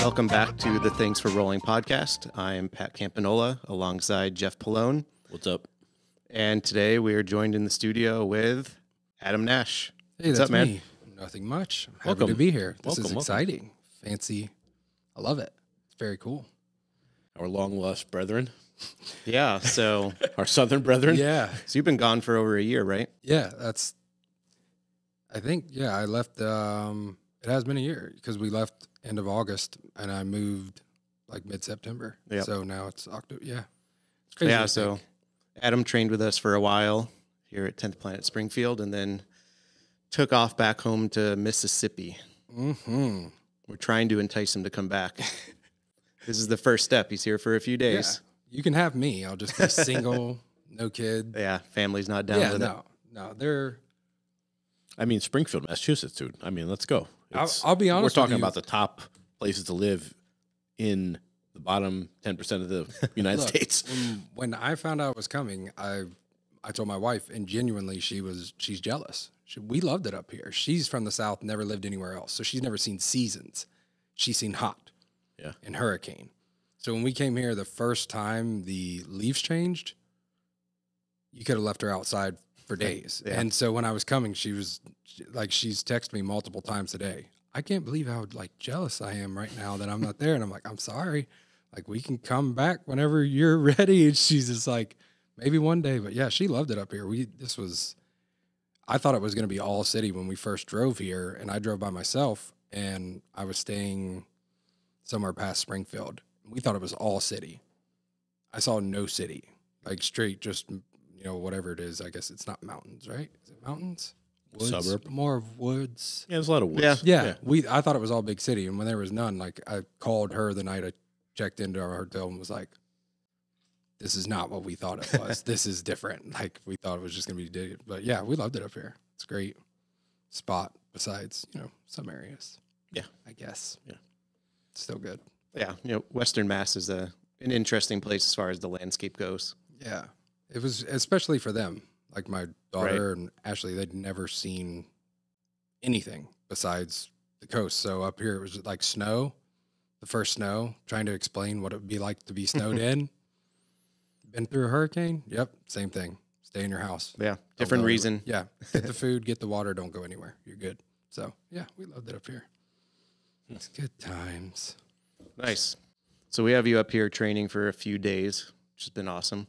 Welcome back to the Things for Rolling podcast. I am Pat Campanola alongside Jeff Pallone. What's up? And today we are joined in the studio with Adam Nash. Hey, What's that's up, man? me. Nothing much. I'm happy Welcome. to be here. This Welcome, is exciting. Fancy. I love it. It's very cool. Our long lost brethren, Yeah, so our southern brethren. Yeah. you've been gone for over a year, right? Yeah, I think, I left, it has been a year because we left end of August and I moved like mid-September. Yep. So now it's October. Yeah. It's crazy. Yeah, to so think. Adam trained with us for a while here at 10th Planet Springfield and then took off back home to Mississippi. Mm-hmm. We're trying to entice him to come back. This is the first step. He's here for a few days. Yeah. You can have me. I'll just be single, no kid. Yeah, family's not down with it. No, they're. I mean, Springfield, Massachusetts, dude. I mean, let's go. I'll be honest. We're talking with you. about the top places to live in the bottom 10% of the United Look, States. When I found out it was coming, I told my wife, and genuinely, she's jealous. We loved it up here. She's from the South, never lived anywhere else, so she's never seen seasons. She's seen hot, and hurricane. So when we came here the first time the leaves changed, you could have left her outside for days. Yeah. And so when I was coming, she's texted me multiple times a day. I can't believe how jealous I am right now that I'm not there. And I'm like, I'm sorry. Like, we can come back whenever you're ready. And she's just like, maybe one day. But yeah, she loved it up here. I thought it was going to be all city when we first drove here, and I drove by myself, and I was staying somewhere past Springfield. We thought it was all city. I saw no city, straight, just, whatever it is. I guess it's not mountains, right? Is it mountains? Woods? Suburb. More of woods. Yeah, there's a lot of woods. Yeah. I thought it was all big city, and when there was none, I called her the night I checked into our hotel and was like, this is not what we thought it was. This is different. We thought it was just going to be digging. But yeah, we loved it up here. It's a great spot besides, some areas. Yeah. I guess. Yeah. It's still good. Yeah, Western Mass is an interesting place as far as the landscape goes. Yeah. It was, especially for them. Like my daughter and Ashley, they'd never seen anything besides the coast. So up here, it was like snow, the first snow, trying to explain what it would be like to be snowed in. Been through a hurricane? Yep, same thing. Stay in your house. Yeah, different reason. Yeah, get the food, get the water, don't go anywhere. You're good. So, yeah, we loved it up here. It's good times. Nice. So we have you up here training for a few days, which has been awesome.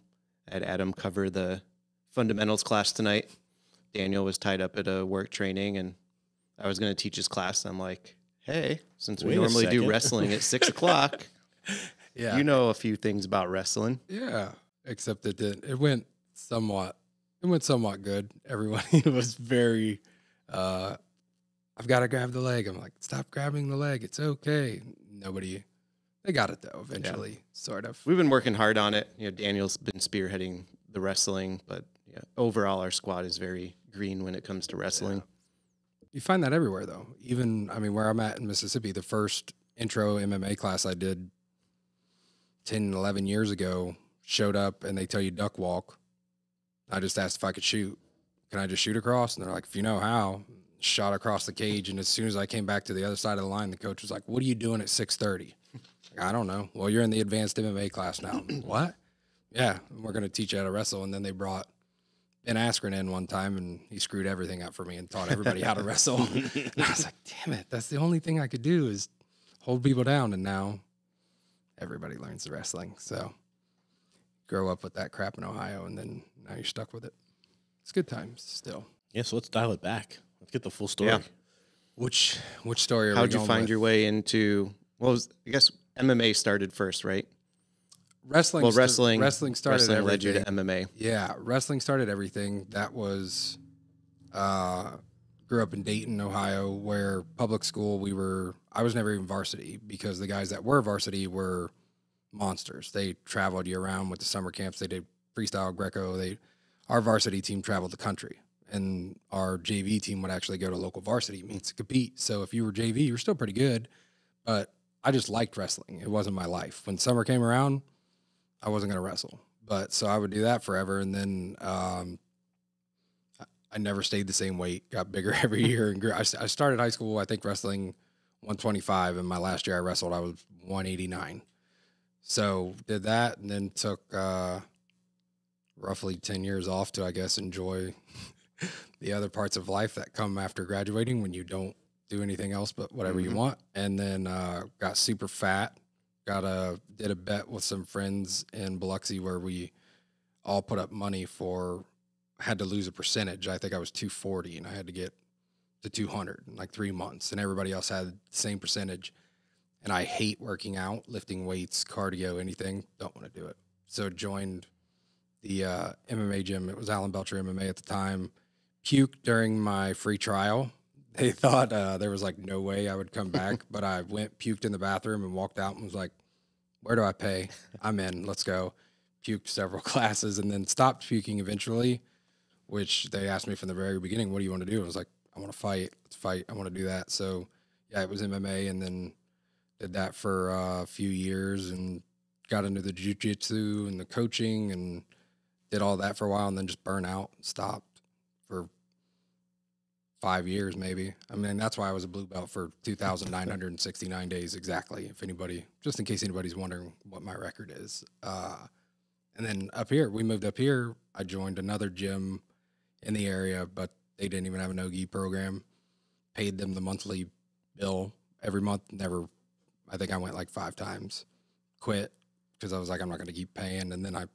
I had Adam cover the fundamentals class tonight. Daniel was tied up at a work training, and I was going to teach his class. I'm like, hey, since we Wait a normally do second. wrestling at 6 o'clock, Yeah. you know a few things about wrestling. Yeah, except it went somewhat good. Everyone was very, I've got to grab the leg. I'm like, stop grabbing the leg. It's okay. They got it though, eventually, sort of. We've been working hard on it. Daniel's been spearheading the wrestling, but overall our squad is very green when it comes to wrestling. Yeah. You find that everywhere though. Even, where I'm at in Mississippi, the first intro MMA class I did 10, 11 years ago, showed up and they tell you duck walk. I just asked if I could shoot. Can I just shoot across? And they're like, if you know how. Shot across the cage, and as soon as I came back to the other side of the line, the coach was like, what are you doing at 6:30? I don't know. Well, you're in the advanced MMA class now. What? Yeah, we're going to teach you how to wrestle. And then they brought Ben Askren in one time, and he screwed everything up for me and taught everybody how to wrestle. And I was like, damn it, that's the only thing I could do is hold people down. And now everybody learns the wrestling. So grow up with that crap in Ohio, and then now you're stuck with it. It's good times still. Yeah, so let's dial it back. Let's get the full story. Yeah. Which story are we How'd you going find with? your way into, I guess MMA started first, right? Wrestling? Wrestling started everything. led you to MMA. Yeah, wrestling started everything. That was, grew up in Dayton, Ohio, where public school, I was never even varsity because the guys that were varsity were monsters. They traveled year round with the summer camps. They did freestyle, Greco. Our varsity team traveled the country, and our JV team would actually go to local varsity meets to compete. So if you were JV, you were still pretty good, but I just liked wrestling. It wasn't my life. When summer came around, I wasn't going to wrestle. But so I would do that forever. And then I never stayed the same weight, got bigger every year. And grew. I started high school, I think, wrestling 125. And my last year I wrestled, I was 189. So did that, and then took roughly 10 years off to, I guess, enjoy the other parts of life that come after graduating when you don't do anything else but whatever you want. And then got super fat. Did a bet with some friends in Biloxi where we all put up money for, had to lose a percentage. I think I was 240 and I had to get to 200 in like 3 months, and everybody else had the same percentage. And I hate working out, lifting weights, cardio, anything. Don't want to do it. So joined the MMA gym. It was Alan Belcher MMA at the time. Puked during my free trial. They thought there was like no way I would come back, but I went, puked in the bathroom, and walked out and was like, where do I pay? I'm in. Let's go. Puked several classes and then stopped puking eventually, which they asked me from the very beginning, what do you want to do? I was like, I want to fight. Let's fight. I want to do that. So, yeah, it was MMA, and then did that for a few years and got into the Jiu Jitsu and the coaching and did all that for a while, and then just burned out and stopped for 5 years maybe. I mean, that's why I was a blue belt for 2,969 days exactly, if anybody, just in case anybody's wondering what my record is. And then up here, we moved up here. I joined another gym in the area, but they didn't even have a no-gi program. Paid them the monthly bill every month. Never, I think I went like 5 times. Quit because I was like, I'm not going to keep paying. And then I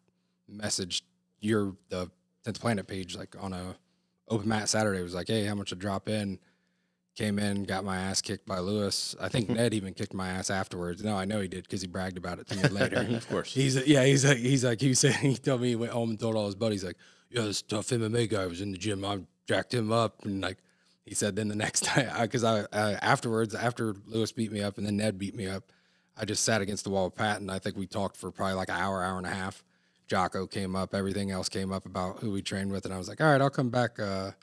messaged the 10th Planet page like on a open mat Saturday. It was like, hey, how much to drop in? Came in, got my ass kicked by Lewis. I think Ned even kicked my ass afterwards. No, I know he did because he bragged about it to me later. Of course. He told me he went home and told all his buddies like, yeah, this tough MMA guy was in the gym. I jacked him up, and like he said, then the next time, because afterwards, after Lewis beat me up and then Ned beat me up, I just sat against the wall with Pat, and I think we talked for probably like an hour and a half. Jocko came up, everything else came up about who we trained with, and I was like, all right, I'll come back. I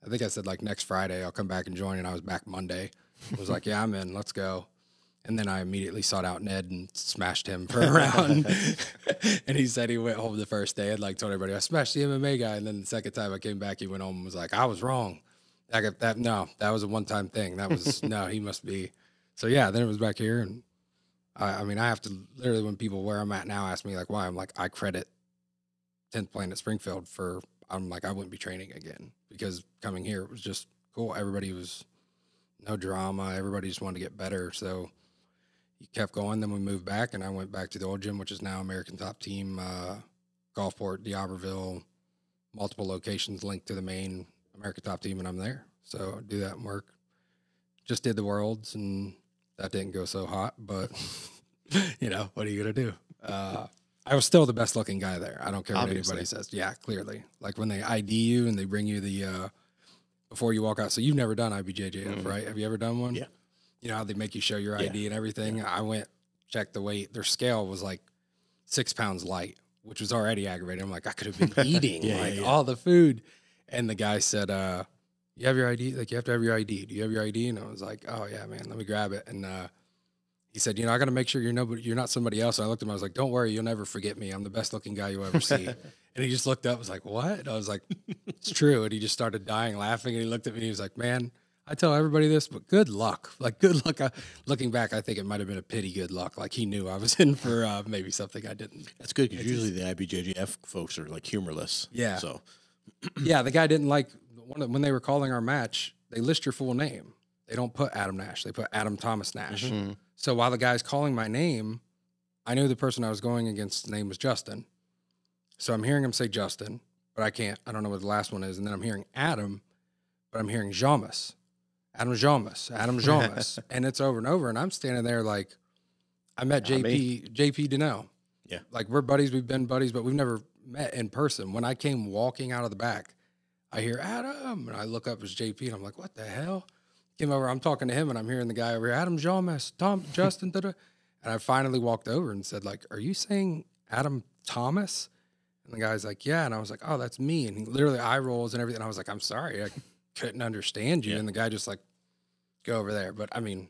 think I said like next Friday I'll come back and join, and I was back Monday. I was like, yeah, I'm in, let's go. And then I immediately sought out Ned and smashed him for a round. And he said he went home the first day and like told everybody, I smashed the MMA guy. And then the second time I came back, he went home and was like, I was wrong. No, that was a one-time thing. That was, no, he must be. So yeah, then it was back here. And I mean, I have to literally, when people where I'm at now ask me like why, I'm like, I credit 10th Planet Springfield for, I'm like, I wouldn't be training again because coming here, it was just cool. Everybody was no drama. Everybody just wanted to get better. So he kept going. Then we moved back, and I went back to the old gym, which is now American Top Team, Gulfport, D'Iberville, multiple locations linked to the main American Top Team, and I'm there. So I do that and work. Just did the Worlds, and that didn't go so hot, but, you know, what are you going to do? I was still the best looking guy there. I don't care what anybody says. Yeah, clearly. Like when they ID you and they bring you the, before you walk out. So you've never done IBJJF, right? Have you ever done one? Yeah. You know how they make you show your ID and everything? Yeah. I went, checked the weight. Their scale was like 6 pounds light, which was already aggravating. I'm like, I could have been eating all the food. And the guy said, you have your ID? Like, you have to have your ID. Do you have your ID? And I was like, oh, yeah, man, let me grab it. And he said, you know, I got to make sure you're not somebody else. And I looked at him. I was like, don't worry. You'll never forget me. I'm the best looking guy you'll ever see. And he just looked up, was like, what? And I was like, it's true. And he just started dying laughing. And he looked at me. He was like, man, I tell everybody this, but good luck. Like, good luck. Looking back, I think it might have been a pity good luck. Like, he knew I was in for maybe something I didn't. That's good because usually the IBJJF folks are like humorless. Yeah. So, yeah, the guy didn't like, when they were calling our match, they list your full name. They don't put Adam Nash. They put Adam Thomas Nash. Mm-hmm. So while the guy's calling my name, I knew the person I was going against's name was Justin. So I'm hearing him say Justin, but I don't know what the last one is. And then I'm hearing Adam, but I'm hearing Jamas. Adam Jamas. And it's over and over. And I'm standing there like, I met JP Donnell. Yeah. Like, we're buddies. We've been buddies, but we've never met in person. When I came walking out of the back, I hear Adam, and I look up as JP, and I'm like, what the hell? Came over, I'm talking to him, and I'm hearing the guy over here, Adam Jamas, Justin, and I finally walked over and said, like, are you saying Adam Thomas? And the guy's like, yeah. And I was like, oh, that's me. And he literally eye rolls and everything. I was like, I'm sorry, I couldn't understand you. Yeah. And the guy just like, go over there. But I mean,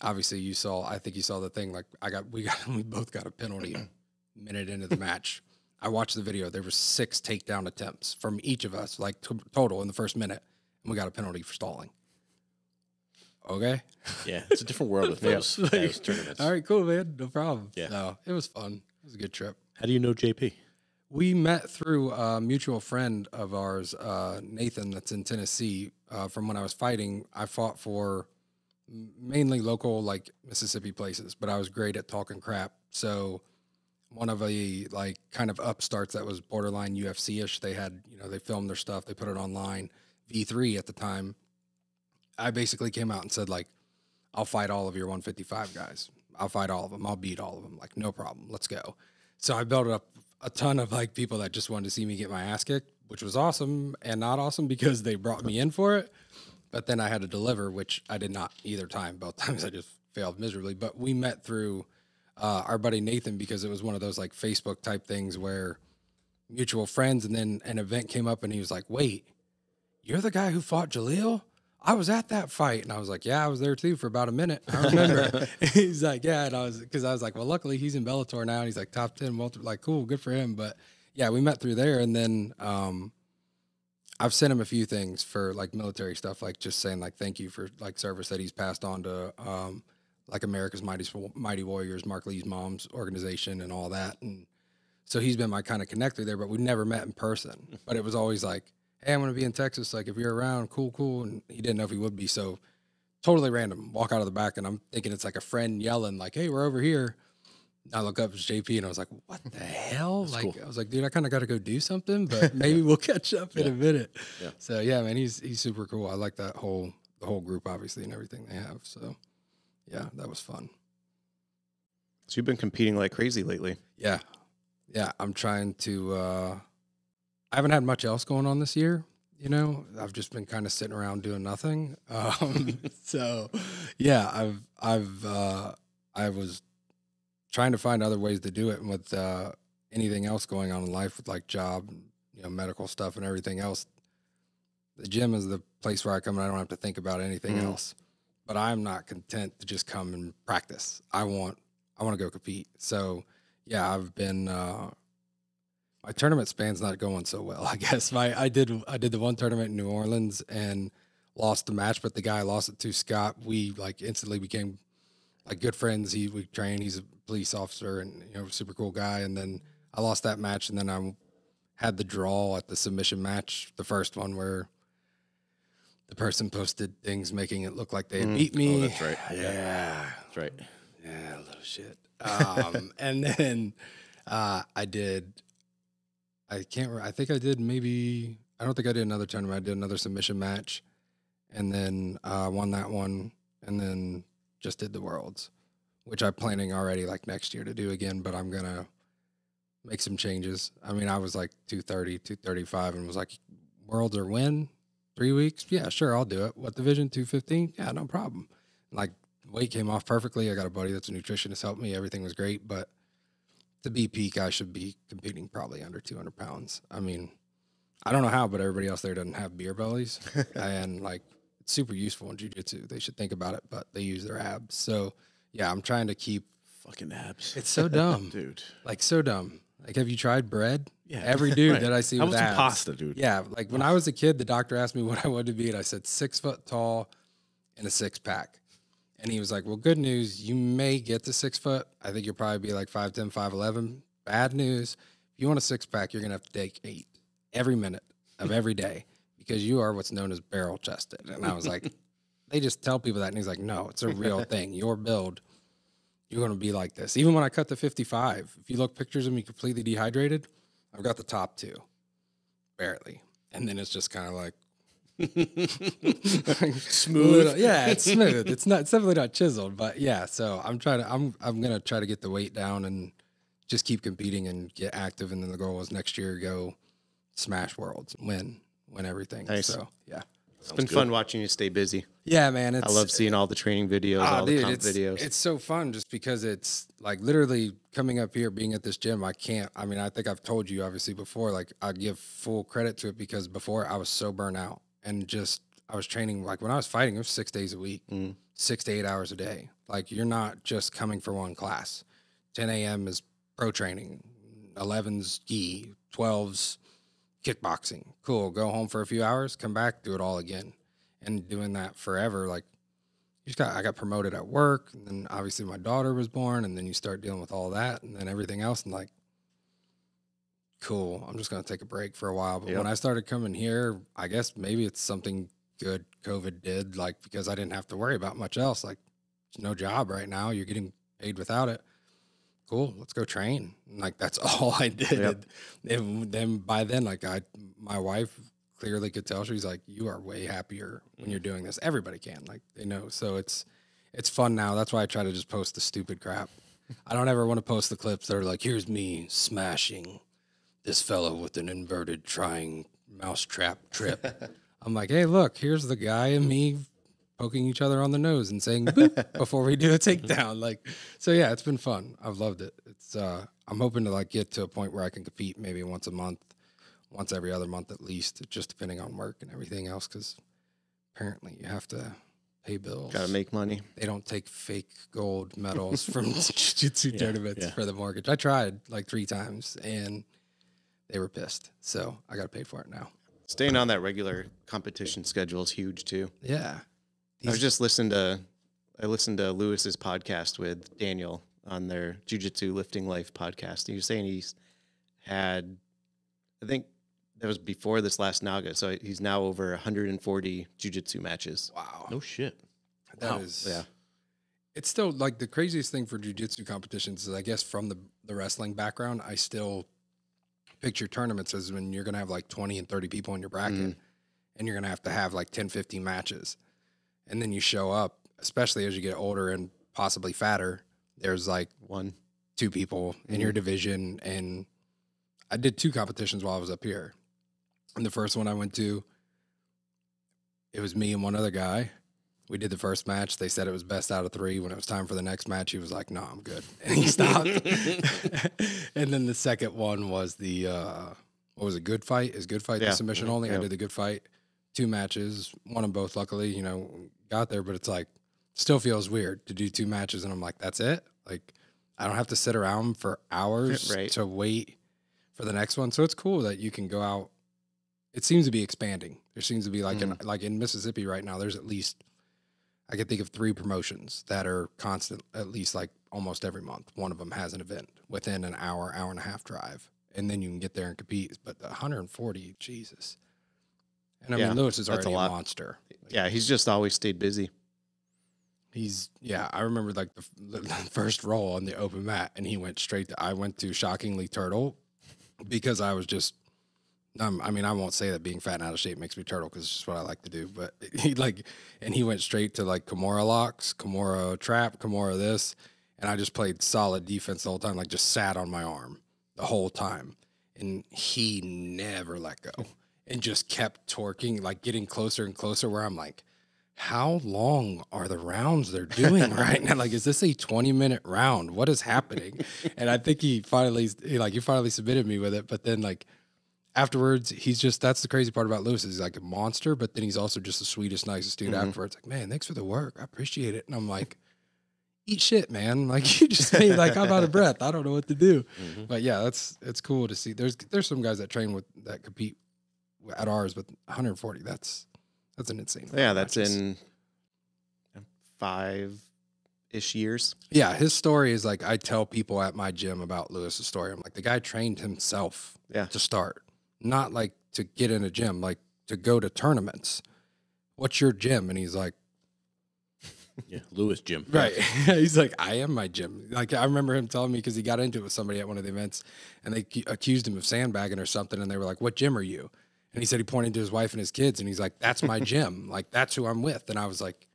obviously I think you saw the thing. Like we both got a penalty a minute into the match. I watched the video. There were 6 takedown attempts from each of us, like total in the first minute. And we got a penalty for stalling. okay. Yeah, it's a different world with those tournaments. All right, cool, man. No problem. Yeah. So it was fun. It was a good trip. How do you know JP? We met through a mutual friend of ours, Nathan, that's in Tennessee. From when I was fighting, I fought for mainly local, like Mississippi places, but I was great at talking crap. So one of the like kind of upstarts that was borderline UFC-ish, they had, they filmed their stuff, they put it online. V3 at the time, I basically came out and said, like, I'll fight all of your 155 guys. I'll fight all of them. I'll beat all of them. Like, no problem. Let's go. So I built up a ton of like people that just wanted to see me get my ass kicked, which was awesome and not awesome because they brought me in for it. But then I had to deliver, which I did not either time. Both times I just failed miserably. But we met through our buddy Nathan because it was one of those like Facebook type things where mutual friends, and then an event came up and he was like, wait, you're the guy who fought Jaleel? I was at that fight. And I was like, yeah, I was there too for about a minute. I remember. He's like, yeah. And I was like, well, luckily he's in Bellator now. And he's like top 10 welter, like, cool, good for him. But yeah, we met through there. And then I've sent him a few things for like military stuff, like just saying like, thank you for like service that he's passed on to like America's Mighty Warriors, Mark Lee's mom's organization and all that. And so he's been my kind of connector there, but we never met in person. But it was always like, hey, I'm going to be in Texas. Like, if you're around, cool. And he didn't know if he would be. So totally random. Walk out of the back, and I'm thinking it's like a friend yelling, like, hey, we're over here. I look up, it's JP, and I was like, what the hell? That's like, cool. I was like, dude, I kind of got to go do something, but maybe we'll catch up in a minute. Yeah. So, yeah, man, he's super cool. I like the whole group, obviously, and everything they have. So, yeah, that was fun. So you've been competing like crazy lately. Yeah. Yeah, I'm trying to I haven't had much else going on this year. I've just been kind of sitting around doing nothing. So yeah, I was trying to find other ways to do it. And with anything else going on in life with like job, medical stuff and everything else, the gym is the place where I come and I don't have to think about anything else. But I'm not content to just come and practice. I want to go compete. So yeah, I've been, my tournament span's not going so well, I guess. I did the one tournament in New Orleans and lost the match, but the guy I lost it to, Scott, we like instantly became like good friends. We trained. He's a police officer and super cool guy. And then I lost that match, and then I had the draw at the submission match, the first one where the person posted things making it look like they had beat me. Oh, that's right. Yeah, that's right. Yeah, a little shit. And then I did. I think I did maybe, I don't think I did another tournament. I did another submission match and then won that one and then just did the Worlds, which I'm planning already like next year to do again, but I'm going to make some changes. I mean, I was like 230, 235 and was like, Worlds or when? 3 weeks? Yeah, sure, I'll do it. What division? 215? Yeah, no problem. Like weight came off perfectly. I got a buddy that's a nutritionist, helped me. Everything was great, but to be peak, I should be competing probably under 200 pounds. I mean, I don't know how, but everybody else there doesn't have beer bellies. And like, it's super useful in Jiu Jitsu. They should think about it, but they use their abs. So yeah, I'm trying to keep fucking abs. It's so dumb, dude. Like so dumb. Like, have you tried bread? Yeah. Every dude right. that I see with abs. Pasta, dude. Yeah. Like when I was a kid, the doctor asked me what I wanted to be, and I said 6 foot tall and a 6-pack. And he was like, well, good news, you may get to 6 foot. I think you'll probably be like 5'10", 5'11". Bad news, if you want a 6-pack, you're going to have to take 8 every minute of every day because you are what's known as barrel chested. And I was like, they just tell people that. And he's like, no, it's a real thing. Your build, you're going to be like this. Even when I cut to 55, if you look pictures of me completely dehydrated, I've got the top 2, barely. And then it's just kind of like, smooth. Yeah, it's smooth. It's definitely not chiseled, but yeah. So I'm gonna try to get the weight down and just keep competing and get active. And then the goal is next year go smash Worlds, win everything. Nice. So yeah, it's been fun watching you stay busy. Yeah, man. I love seeing all the training videos, all the comp videos. It's so fun just because it's like literally coming up here, being at this gym. I think I've told you obviously before, like I give full credit to it because before I was so burnt out. And just, I was training, like when I was fighting, it was 6 days a week, 6 to 8 hours a day. Like you're not just coming for one class. 10 a.m. is pro training, 11's gi, 12's kickboxing. Cool. Go home for a few hours, come back, do it all again. And doing that forever, like I got promoted at work, and then obviously my daughter was born, and then you start dealing with all that, and then everything else, and like, cool, I'm just gonna take a break for a while. But when I started coming here, I guess maybe it's something good COVID did, like, because I didn't have to worry about much else. Like, there's no job right now, you're getting paid without it. Cool, let's go train. And like, that's all I did. And then by then, like, my wife clearly could tell, she's like, you are way happier when you're doing this. Everybody can, like, they know. So it's fun now. That's why I try to just post the stupid crap. I don't ever want to post the clips that are like, here's me smashing this fellow with an inverted trying mousetrap trip. I'm like, hey, look, here's the guy and me poking each other on the nose and saying boop before we do a takedown. Like, so yeah, it's been fun. I've loved it. It's I'm hoping to like get to a point where I can compete maybe once a month, once every other month at least, just depending on work and everything else, because apparently you have to pay bills. Got to make money. They don't take fake gold medals from jiu-jitsu tournaments for the mortgage. I tried like 3 times and they were pissed. So I got to pay for it now. Staying on that regular competition schedule is huge too. Yeah. I was just listening to Lewis's podcast with Daniel on their Jiu Jitsu Lifting Life podcast. He was saying he's had, I think that was before this last Naga, so he's now over 140 Jiu Jitsu matches. Wow. No shit. That is, yeah. It's still like the craziest thing for Jiu Jitsu competitions is, I guess, from the wrestling background, I still picture tournaments as when you're going to have like 20 and 30 people in your bracket and you're going to have like 10, 15 matches. And then you show up, especially as you get older and possibly fatter, there's like 1, 2 people in your division. And I did 2 competitions while I was up here. And the first one I went to, it was me and one other guy. We did the first match. They said it was best out of 3. When it was time for the next match, he was like, no, I'm good. And he stopped. And then the second one was the, what was it, Good Fight? Is Good Fight the submission only? I did the Good Fight. 2 matches, won them both, luckily, you know, got there. But it's like, still feels weird to do 2 matches. And I'm like, that's it? Like, I don't have to sit around for hours to wait for the next one. So it's cool that you can go out. It seems to be expanding. There seems to be like, in Mississippi right now, there's at least, I can think of 3 promotions that are constant, at least like almost every month. One of them has an event within an hour, hour and a half drive. And then you can get there and compete. But the 140, Jesus. And I mean, Lewis is already a monster. Yeah, he's just always stayed busy. I remember like the first roll on the open mat, and he went straight to, I went to shockingly turtle because I was just, I mean, I won't say that being fat and out of shape makes me turtle because it's just what I like to do. But he went straight to like Kimura locks, Kimura trap, Kimura this. And I just played solid defense the whole time, like just sat on my arm the whole time. And he never let go and just kept torquing, like getting closer and closer, where I'm like, how long are the rounds they're doing right now? Like, is this a 20-minute round? What is happening? And I think he finally submitted me with it. But then like, afterwards, that's the crazy part about Lewis, is he's like a monster, but then he's also just the sweetest, nicest dude afterwards. Like, man, thanks for the work. I appreciate it. And I'm like, eat shit, man. Like, you just made, like, I'm out of breath. I don't know what to do. But yeah, it's cool to see. There's some guys that train that compete at ours, but 140, that's an insane. Yeah, that's in 5-ish years. Yeah, his story is like, I tell people at my gym about Lewis's story. I'm like, the guy trained himself to start. Not like to get in a gym, like to go to tournaments. What's your gym? And he's like, Lewis gym. Right. He's like, I am my gym. Like, I remember him telling me, because he got into it with somebody at one of the events and they accused him of sandbagging or something. And they were like, what gym are you? And he said he pointed to his wife and his kids and he's like, that's my gym. Like, that's who I'm with. And I was like,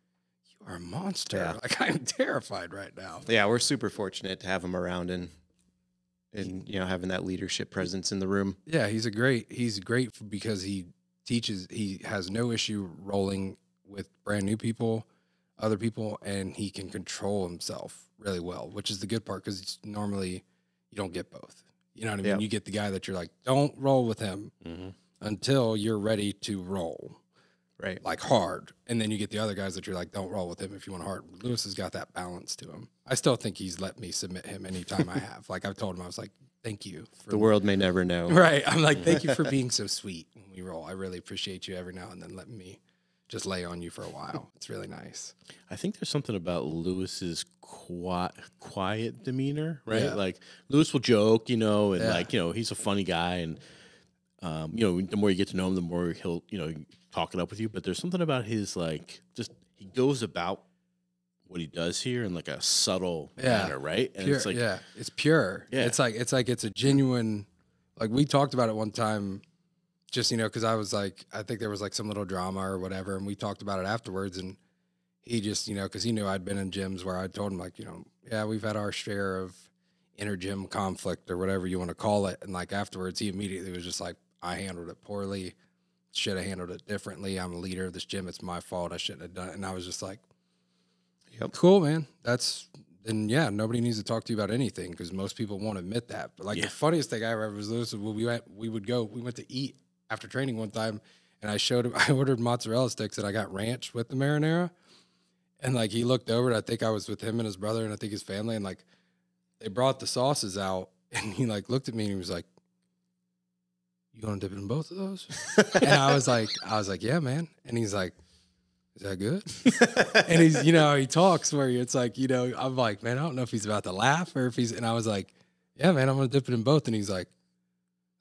you are a monster. Yeah. Like, I'm terrified right now. Yeah, we're super fortunate to have him around and you know, having that leadership presence in the room. Yeah, he's great because he teaches, he has no issue rolling with brand new people, other people, and he can control himself really well, which is the good part, because normally you don't get both. You know what I mean? Yep. You get the guy that you're like, don't roll with him until you're ready to roll. Right. Like hard. And then you get the other guys that you're like, don't roll with him if you want hard. Lewis has got that balance to him. I still think he's let me submit him anytime I have. Like, I've told him, I was like, thank you. The world may never know. Right. I'm like, thank you for being so sweet when we roll. I really appreciate you every now and then letting me just lay on you for a while. It's really nice. I think there's something about Lewis's quiet demeanor, right? Yeah. Like Lewis will joke, and Yeah. like, he's a funny guy, and the more you get to know him, the more he'll, talk it up with you. But there's something about his like, just he goes about what he does here in like a subtle manner, right? And Pure, it's like, it's pure. Yeah. It's like it's a genuine. Like we talked about it one time, just because I was like, I think there was like some little drama or whatever, and we talked about it afterwards, and he just because he knew I'd been in gyms where I told him like yeah, we've had our share of inter gym conflict or whatever you want to call it, and like afterwards he immediately was just like, I handled it poorly, should have handled it differently. I'm a leader of this gym. It's my fault. I shouldn't have done it. And I was just like, Yep. Cool, man. And yeah, nobody needs to talk to you about anything because most people won't admit that. But like the funniest thing I ever was Lewis, when we went to eat after training one time, and I ordered mozzarella sticks and I got ranch with the marinara. And like he looked over, and I think I was with him and his brother and I think his family, and like they brought the sauces out, and he like looked at me and he was like, "You gonna dip it in both of those?" And I was like, "Yeah, man." And he's like, "Is that good?" And he's, he talks where it's like, I'm like, man, I don't know if he's about to laugh or if and I was like, "Yeah, man, I'm gonna dip it in both." And he's like,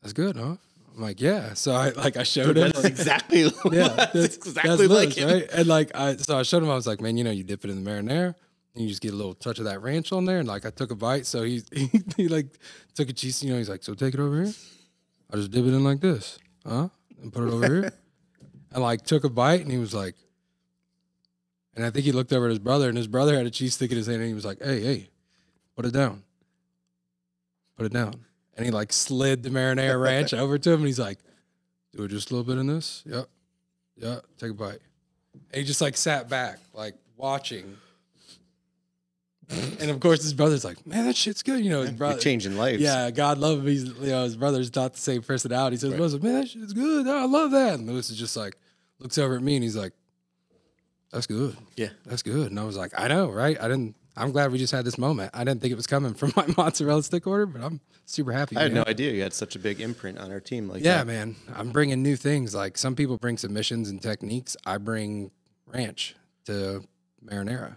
"That's good, huh?" I'm like, "Yeah." So I showed him. That's exactly, That's exactly like Lewis, right? And like, so I showed him. I was like, "Man, you dip it in the marinara, and you just get a little touch of that ranch on there." And like, I took a bite. So he like took a cheese. He's like, "So take it over here. I just dip it in like this, huh? And put it over here." And like took a bite, and he was like. And I think he looked over at his brother, and his brother had a cheese stick in his hand, and he was like, hey, put it down. Put it down. And he like slid the marinara ranch over to him, and he's like, do it just a little bit in this. Yep. Yeah, take a bite. And he just like sat back, like watching. And of course, his brother's like, man, that shit's good. His brother. You're changing lives. Yeah, God love him. He's, his brother's not the same personality. So his brother's like, man, that shit's good. I love that. And Lewis is just like, looks over at me, and he's like, that's good. Yeah. That's good. And I was like, I know, right? I'm glad we just had this moment. I didn't think it was coming from my mozzarella stick order, but I'm super happy. I had no idea you had such a big imprint on our team like that. Yeah, man. I'm bringing new things. Like some people bring submissions and techniques. I bring ranch to marinara.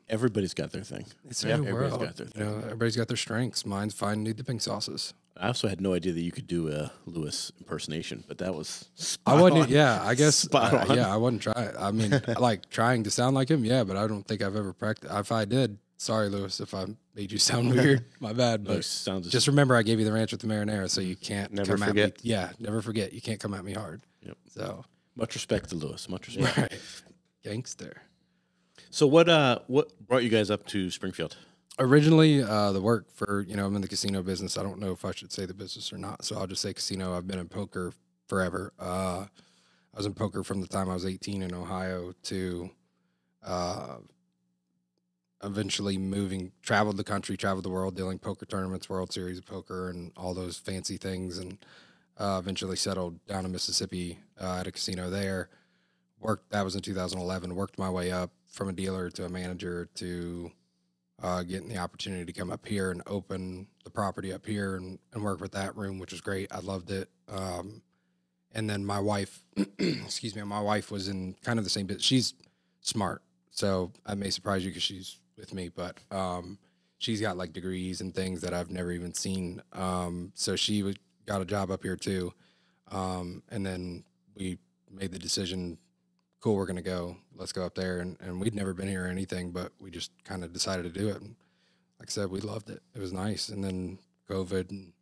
Everybody's got their thing. It's a new everybody's world. got their thing. Everybody's got their strengths. Mine's finding new dipping sauces. I also had no idea that you could do a Lewis impersonation, but that was I wasn't. Yeah, I guess. Spot on. Yeah, I wasn't trying. I mean, I like trying to sound like him. Yeah, but I don't think I've ever practiced. If I did, sorry, Lewis, if I made you sound weird. My bad. But just remember, I gave you the ranch with the marinara, so you can't Never come forget. at me. Yeah, never forget. You can't come at me hard. Yep. So Much respect to Lewis. Much respect. right, gangster. So what brought you guys up to Springfield? Originally, the work for, I'm in the casino business. I don't know if I should say the business or not, so I'll just say casino. I've been in poker forever. I was in poker from the time I was 18 in Ohio to eventually traveled the country, traveled the world, dealing poker tournaments, World Series of Poker, and all those fancy things, and eventually settled down in Mississippi at a casino there. That was in 2011, worked my way up from a dealer to a manager to getting the opportunity to come up here and open the property up here and work with that room, which was great. I loved it. And then my wife, my wife was in kind of the same bit. She's smart, so I may surprise you because she's with me, but she's got like degrees and things that I've never even seen. So she got a job up here too. And then we made the decision, cool, we're going to go. Let's go up there. And we'd never been here or anything, but we just kind of decided to do it. And like I said, we loved it. It was nice. And then COVID and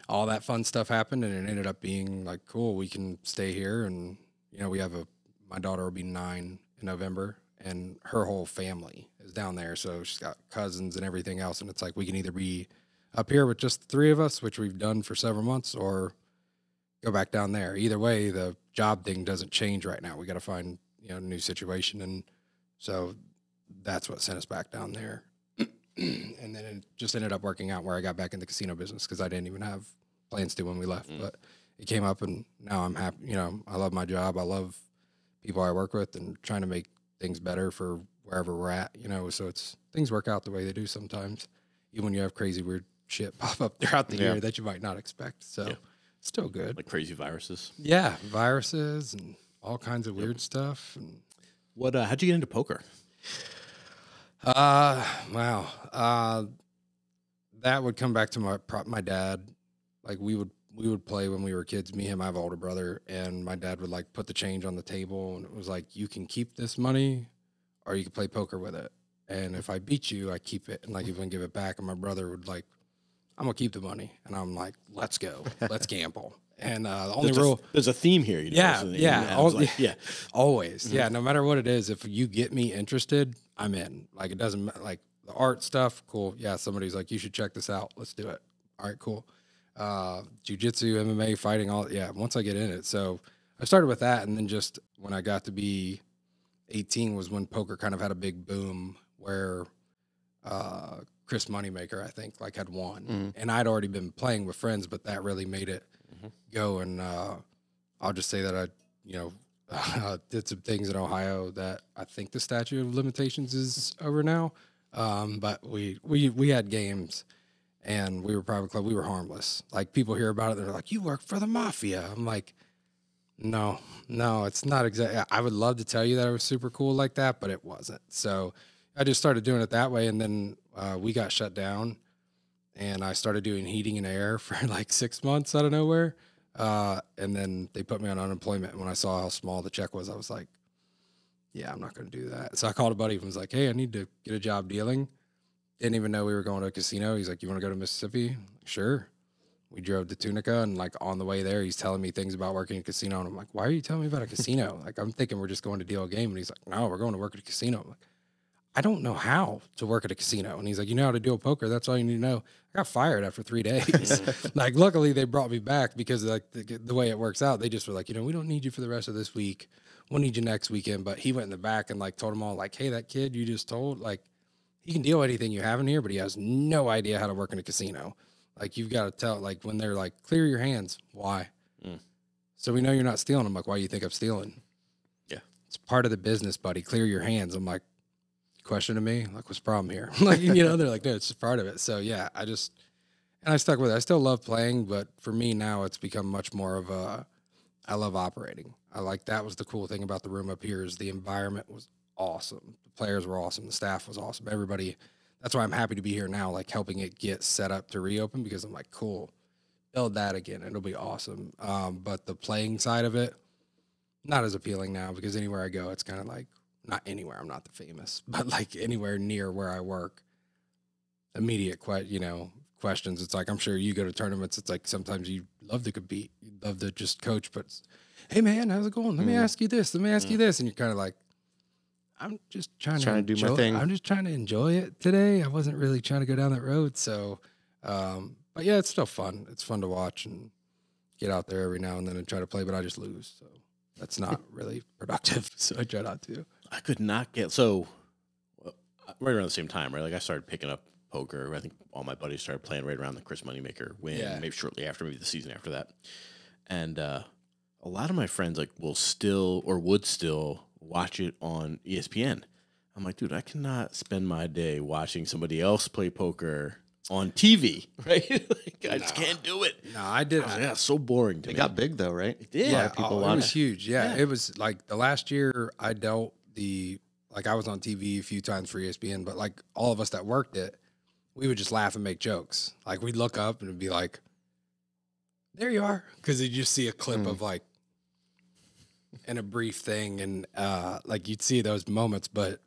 all that fun stuff happened, and it ended up being like, cool, we can stay here. And, we have my daughter will be 9 in November, and her whole family is down there. So she's got cousins and everything else. And it's like, we can either be up here with just the 3 of us, which we've done for several months, or go back down there. Either way, the job thing doesn't change right now. We got to find, a new situation. And so that's what sent us back down there. And then it just ended up working out where I got back in the casino business because I didn't even have plans to when we left. But it came up, and now I'm happy. I love my job. I love people I work with and trying to make things better for wherever we're at, So things work out the way they do sometimes, even when you have crazy, weird shit pop up throughout the year that you might not expect. So still good. Like crazy viruses. Yeah, viruses and all kinds of weird stuff. And, How'd you get into poker? wow. That would come back to my dad. Like we would play when we were kids. Me and him, I have an older brother, and my dad would like put the change on the table, and it was like, you can keep this money, or you can play poker with it. And if I beat you, I keep it, and like even give it back. And my brother would like, I'm gonna keep the money, and I'm like, let's go, let's gamble. And the only rule, there's a theme here. You know, always, yeah. No matter what it is, if you get me interested, I'm in. Like it doesn't like the art stuff, cool. Yeah, somebody's like, you should check this out. Let's do it. All right, cool. Jiu Jitsu, MMA, fighting, all once I get in it. So I started with that, and then just when I got to be 18 was when poker kind of had a big boom where Chris Moneymaker, I think, like had won. And I'd already been playing with friends, but that really made it go. And I'll just say that I did some things in Ohio that I think the statute of limitations is over now. But we had games, and we were private club. We were harmless. Like people hear about it, they're like, "You work for the mafia." I'm like, no, it's not exactly. I would love to tell you that it was super cool like that, but it wasn't. So I just started doing it that way, and then we got shut down, and I started doing heating and air for like 6 months out of nowhere. And then they put me on unemployment. And when I saw how small the check was, I was like, yeah, I'm not going to do that. So I called a buddy and was like, hey, I need to get a job dealing. Didn't even know we were going to a casino. He's like, you want to go to Mississippi? Like, sure. We drove to Tunica, and like on the way there, he's telling me things about working in a casino. And I'm like, why are you telling me about a casino? Like, I'm thinking we're just going to deal a game. And he's like, no, we're going to work at a casino. I'm like, I don't know how to work at a casino. And he's like, you know how to deal poker. That's all you need to know. I got fired after 3 days. Like, luckily they brought me back because like the way it works out, they just were like, we don't need you for the rest of this week. We'll need you next weekend. But he went in the back and like told them all like, hey, that kid you just told, like, he can deal anything you have in here, but he has no idea how to work in a casino. Like, you've got to tell, like, when they're like, clear your hands. Why? So we know you're not stealing. I'm like, why do you think I'm stealing? Yeah. It's part of the business, buddy. Clear your hands. I'm like, question to me, like, what's the problem here? Like, they're like, no, it's just part of it. So yeah, I stuck with it. I still love playing, but for me now it's become much more of I love operating. That was the cool thing about the room up here is the environment was awesome. The players were awesome. The staff was awesome. Everybody, that's why I'm happy to be here now, like helping it get set up to reopen, because I'm like, cool, build that again. It'll be awesome. But the playing side of it, not as appealing now, because anywhere I go, it's kind of like, not anywhere, I'm not the famous, but like anywhere near where I work, immediate questions. It's like, I'm sure you go to tournaments, it's like sometimes you love to compete, you love to just coach, but hey man, how's it going? Let me ask you this, and you're kind of like, I'm just trying to do my thing. I'm just trying to enjoy it today. I wasn't really trying to go down that road. So, but yeah, it's still fun. It's fun to watch and get out there every now and then and try to play, but I just lose. So that's not really productive. So I try not to. I could not get right around the same time, right? Like I started picking up poker. I think all my buddies started playing right around the Chris Moneymaker win, maybe shortly after, maybe the season after that. And a lot of my friends would still watch it on ESPN. I'm like, dude, I cannot spend my day watching somebody else play poker on TV, right? I just can't do it. No, I did. It's so boring to me. It got big though, right? It did. Yeah, A lot of people it was huge. Yeah, it was like the last year I dealt I was on TV a few times for ESPN, but like all of us that worked it, we would just laugh and make jokes. Like we'd look up and it'd be like, there you are. Because you just see a clip of like, in a brief thing. And like you'd see those moments, but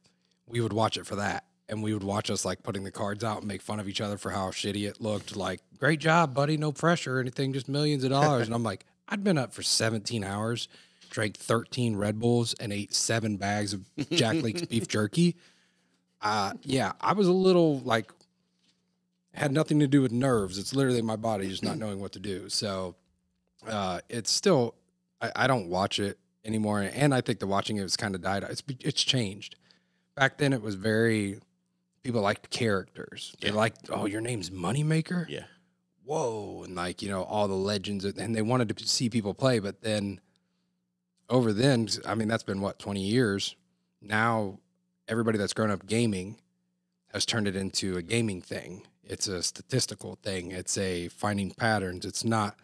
we would watch it for that. And we would watch us like putting the cards out and make fun of each other for how shitty it looked. Like, great job, buddy. No pressure or anything, just millions of dollars. And I'm like, I'd been up for 17 hours, drank 13 Red Bulls, and ate 7 bags of Jack Lake's beef jerky. Yeah, I was a little like, had nothing to do with nerves. It's literally my body just not knowing what to do. So it's still, I don't watch it anymore. And I think the watching it was kind of died. It's changed. Back then it was very, people liked characters. They're like, oh, your name's Moneymaker? Yeah. Whoa. And like, all the legends, and they wanted to see people play. But then over then, I mean, that's been 20 years. Now everybody that's grown up gaming has turned it into a gaming thing. It's a statistical thing. It's a finding patterns. It's not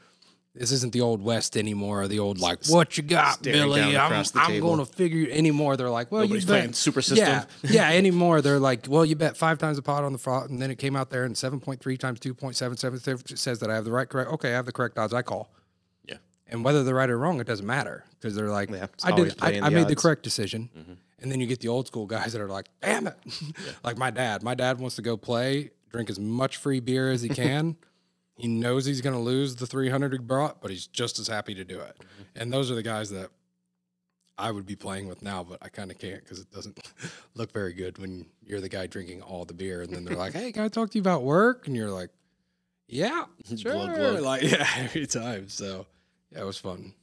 this isn't the old West anymore. The old like, what you got, Staring Billy? down across the I'm table. going to figure anymore. They're like, well, Nobody's you bet. playing Super System. Yeah, anymore. They're like, well, you bet 5 times the pot on the front, and then it came out there and 7.3 times 2.77 it says that I have the correct. Okay, I have the correct odds. I call. Yeah. And whether they're right or wrong, it doesn't matter because they're like, Yeah, it's I always did. I playing the made the odds. correct decision. And then you get the old school guys that are like, damn it. Like my dad. My dad wants to go play, drink as much free beer as he can. He knows he's going to lose the 300 he brought, but he's just as happy to do it. And those are the guys that I would be playing with now, but I kind of can't because it doesn't look very good when you're the guy drinking all the beer. And then they're like, hey, can I talk to you about work? And you're like, yeah, sure. Glug, glug. Like, yeah, every time. So, yeah, it was fun.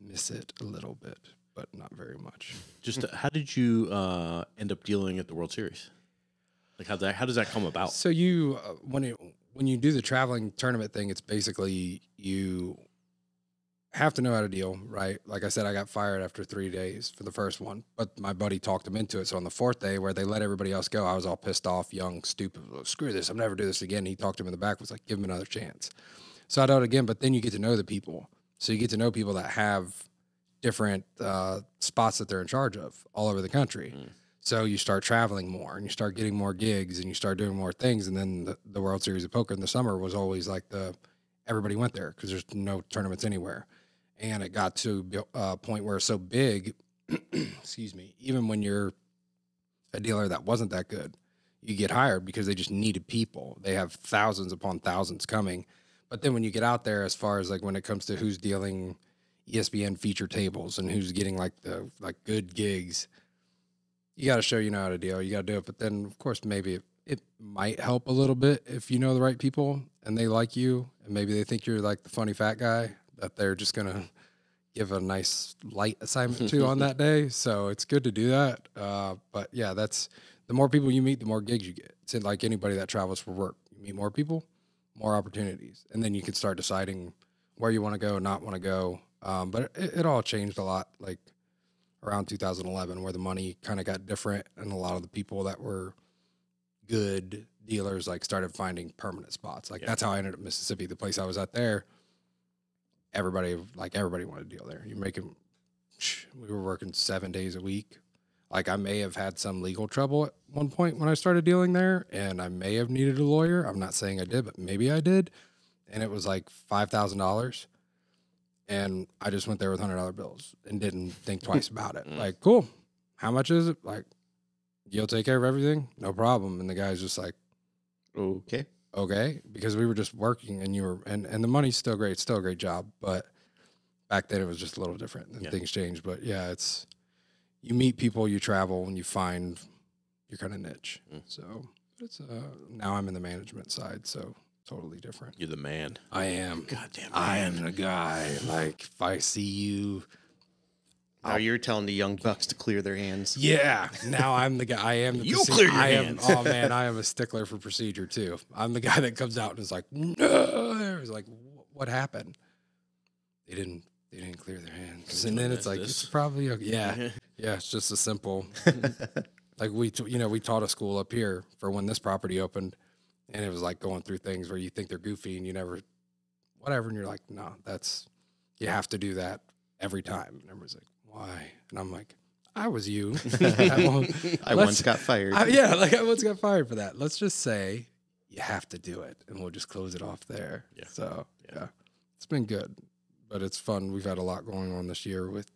Miss it a little bit, but not very much. Just how did you end up dealing at the World Series? Like how does that come about? So you when you do the traveling tournament thing, it's basically you have to know how to deal, right? Like I said, I got fired after 3 days for the first one, but my buddy talked him into it. So on the 4th day, where they let everybody else go, I was all pissed off, young, stupid. Screw this! I'll never do this again. He talked him in the back, was like, give him another chance. So I did it again, but then you get to know the people. So you get to know people that have different spots that they're in charge of all over the country. So you start traveling more and you start getting more gigs and you start doing more things. And then the World Series of Poker in the summer was always like everybody went there because there's no tournaments anywhere. And it got to a point where it's so big, excuse me, even when you're a dealer that wasn't that good, you get hired because they just needed people. They have thousands upon thousands coming. But then when you get out there, as far as like when it comes to who's dealing ESPN feature tables and who's getting like the good gigs, you got to show you know how to deal. You got to do it. But then, of course, maybe it might help a little bit if you know the right people and they like you and maybe they think you're like the funny fat guy that they're just going to give a nice light assignment to on that day. So it's good to do that. But yeah, that's the more people you meet, the more gigs you get. It's like anybody that travels for work. You meet more people, more opportunities. And then you can start deciding where you want to go, not want to go. But it all changed a lot, like around 2011, where the money kind of got different. And a lot of the people that were good dealers, like started finding permanent spots. Like that's how I ended up in Mississippi. The place I was at there, everybody wanted to deal there. You're making, we were working 7 days a week. Like I may have had some legal trouble at one point when I started dealing there, and I may have needed a lawyer. I'm not saying I did, but maybe I did. And it was like $5,000. And I just went there with $100 bills and didn't think twice about it. Like, cool. How much is it? Like, you'll take care of everything? No problem. And the guy's just like, Okay. Because we were just working and and the money's still great. It's still a great job. But back then it was just a little different and things changed. But yeah, you meet people, you travel, and you find your kind of niche. So it's, now I'm in the management side. So totally different. You're the man. I am. Goddamn man. I am the guy. Like, if I see you. Now you're telling the young bucks to clear their hands. Yeah. Now I'm the guy. I am. You clear your hands. Oh, man. I am a stickler for procedure, too. I'm the guy that comes out and is like, no. It's like, what happened? They didn't clear their hands. And then it's like, it's probably, yeah. Yeah. It's just a simple. Like, we taught a school up here for when this property opened. And it was like going through things where you think they're goofy and you never, whatever. And you're like, no, you have to do that every time. And everyone's like, why? And I'm like, I was you. I once got fired. I once got fired for that. Let's just say you have to do it and we'll just close it off there. Yeah. So, yeah, it's been good, but it's fun. We've had a lot going on this year with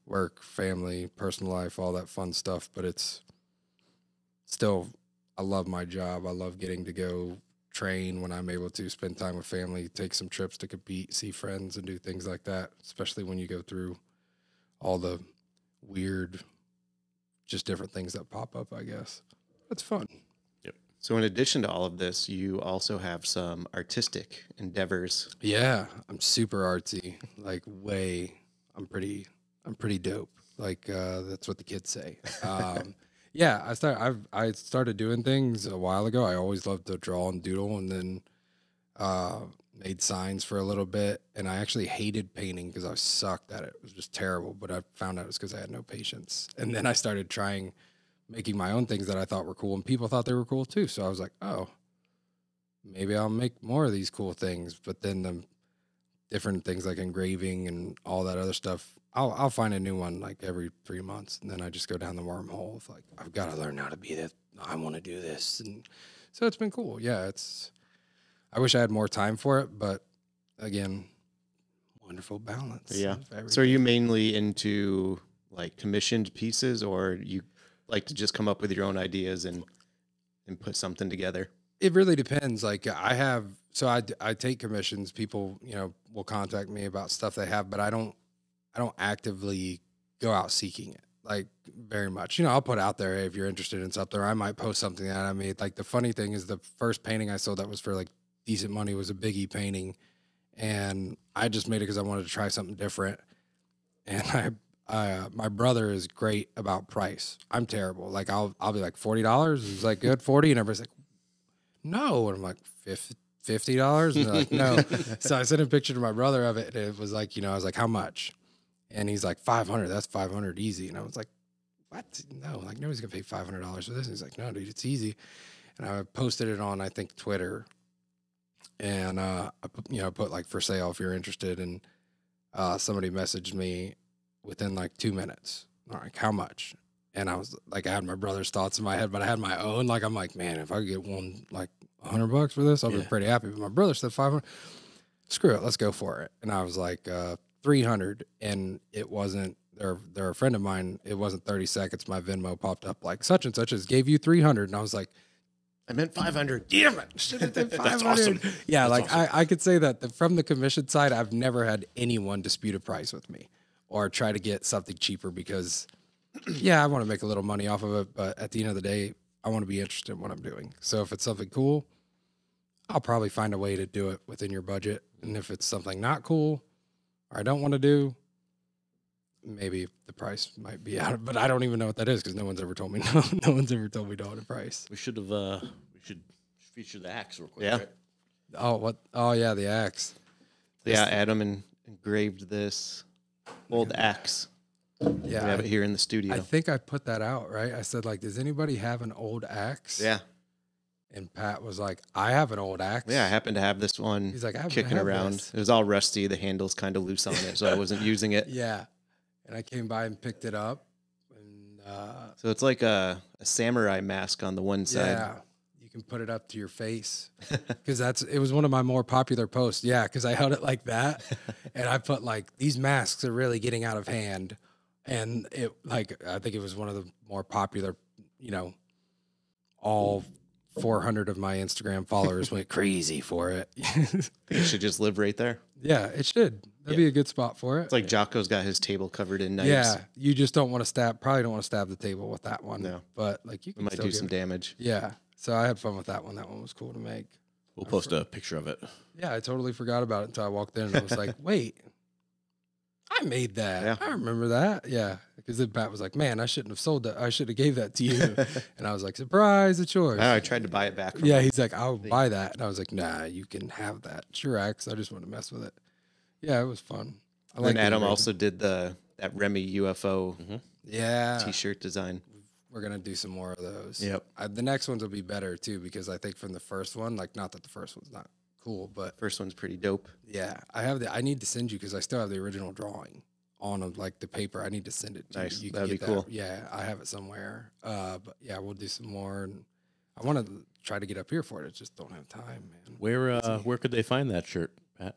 work, family, personal life, all that fun stuff, but it's still, I love my job. I love getting to go train when I'm able to spend time with family, take some trips to compete, see friends, and do things like that, especially when you go through all the weird, just different things that pop up, I guess. It's fun. Yep. So in addition to all of this, you also have some artistic endeavors. Yeah, I'm super artsy. Like I'm pretty dope. Like that's what the kids say. Yeah, I started doing things a while ago. I always loved to draw and doodle, and then made signs for a little bit. And I actually hated painting because I sucked at it. It was just terrible. But I found out it's because I had no patience. And then I started making my own things that I thought were cool, and people thought they were cool too. So I was like, oh, maybe I'll make more of these cool things. But then different things like engraving and all that other stuff. I'll find a new one like every 3 months, and then I just go down the wormhole of like, I've got to learn how to be this. I want to do this, and so it's been cool. Yeah, I wish I had more time for it, but again, wonderful balance. Yeah. So are you mainly into like commissioned pieces, or you like to just come up with your own ideas and put something together? It really depends. Like I take commissions. People, will contact me about stuff they have, but I don't actively go out seeking it like very much. I'll put out there, hey, if you're interested in something, or I might post something that I made. Like the funny thing is the first painting I sold that was for like decent money was a Biggie painting. And I just made it because I wanted to try something different. And my brother is great about price. I'm terrible. Like I'll be like $40. He's like, good, 40, and everybody's like, no. And I'm like, $50, and they're like, no. So I sent a picture to my brother of it, and it was like, I was like, how much? And he's like, 500. That's 500 easy. And I was like, what? No, like nobody's gonna pay $500 for this. And he's like, no, dude, it's easy. And I posted it on, I think, Twitter. And I put like for sale if you're interested, and somebody messaged me within like 2 minutes. All right, how much? And I was like, I had my brother's thoughts in my head, but I had my own. Like I'm like, man, if I could get one like $100 for this, I'll be pretty happy. But my brother said 500. Screw it, let's go for it. And I was like 300, and it wasn't. They're a friend of mine. It wasn't 30 seconds. My Venmo popped up like such and such has gave you 300, and I was like, I meant 500. Damn it. Should have done 500. That's awesome. Yeah, That's like awesome. I could say that from the commission side, I've never had anyone dispute a price with me or try to get something cheaper because, yeah, I want to make a little money off of it. But at the end of the day, I want to be interested in what I'm doing. So if it's something cool, I'll probably find a way to do it within your budget. And if it's something not cool or I don't want to do, maybe the price might be out, but I don't even know what that is because no one's ever told me no. No one's ever told me no on a price. We should feature the axe real quick. Yeah. Right? Oh, what? Oh, yeah, the axe. Yeah, Adam engraved this old axe. Yeah, We have it here in the studio. I think I put that out, right? I said, like, does anybody have an old axe? Yeah. And Pat was like, I have an old axe. Yeah, I happen to have this one He's like, I happen to kicking have around. this. It was all rusty. The handle's kind of loose on it, so I wasn't using it. Yeah. And I came by and picked it up. And So it's like a samurai mask on the one side. yeah, you can put it up to your face because it was one of my more popular posts. Yeah, because I held it like that. And I put like, these masks are really getting out of hand. And it I think it was one of the more popular, all 400 of my Instagram followers went crazy for it. It should just live right there. Yeah, it should. That'd be a good spot for it. It's like Jocko's got his table covered in knives. Yeah, you just don't want to probably don't want to stab the table with that one. No. But like you We can might still do give some it- damage. Yeah. So I had fun with that one. That one was cool to make. We'll post a picture of it. Yeah, I totally forgot about it until I walked in and I was like, wait, I made that. Yeah. I remember that. Yeah. Because then Pat was like, man, I shouldn't have sold that. I should have gave that to you. And I was like, surprise, it's yours. I tried to buy it back from Yeah, him. he's like, I'll buy that. And I was like, nah, you can have that. It's your axe. I just want to mess with it. Yeah, it was fun. I And then the Adam engraving. also did that Remy UFO Yeah. t-shirt design. We're going to do some more of those. Yep. The next ones will be better too, because I think from the first one, like not that the first one's not cool, but First one's pretty dope. yeah, I need to send you because I still have the original drawing on like the paper. I need to send it to Nice. you. You That'd can be get cool. Yeah, I have it somewhere. But yeah, we'll do some more. And I want to try to get up here for it. I just don't have time, man. Where could they find that shirt, Pat?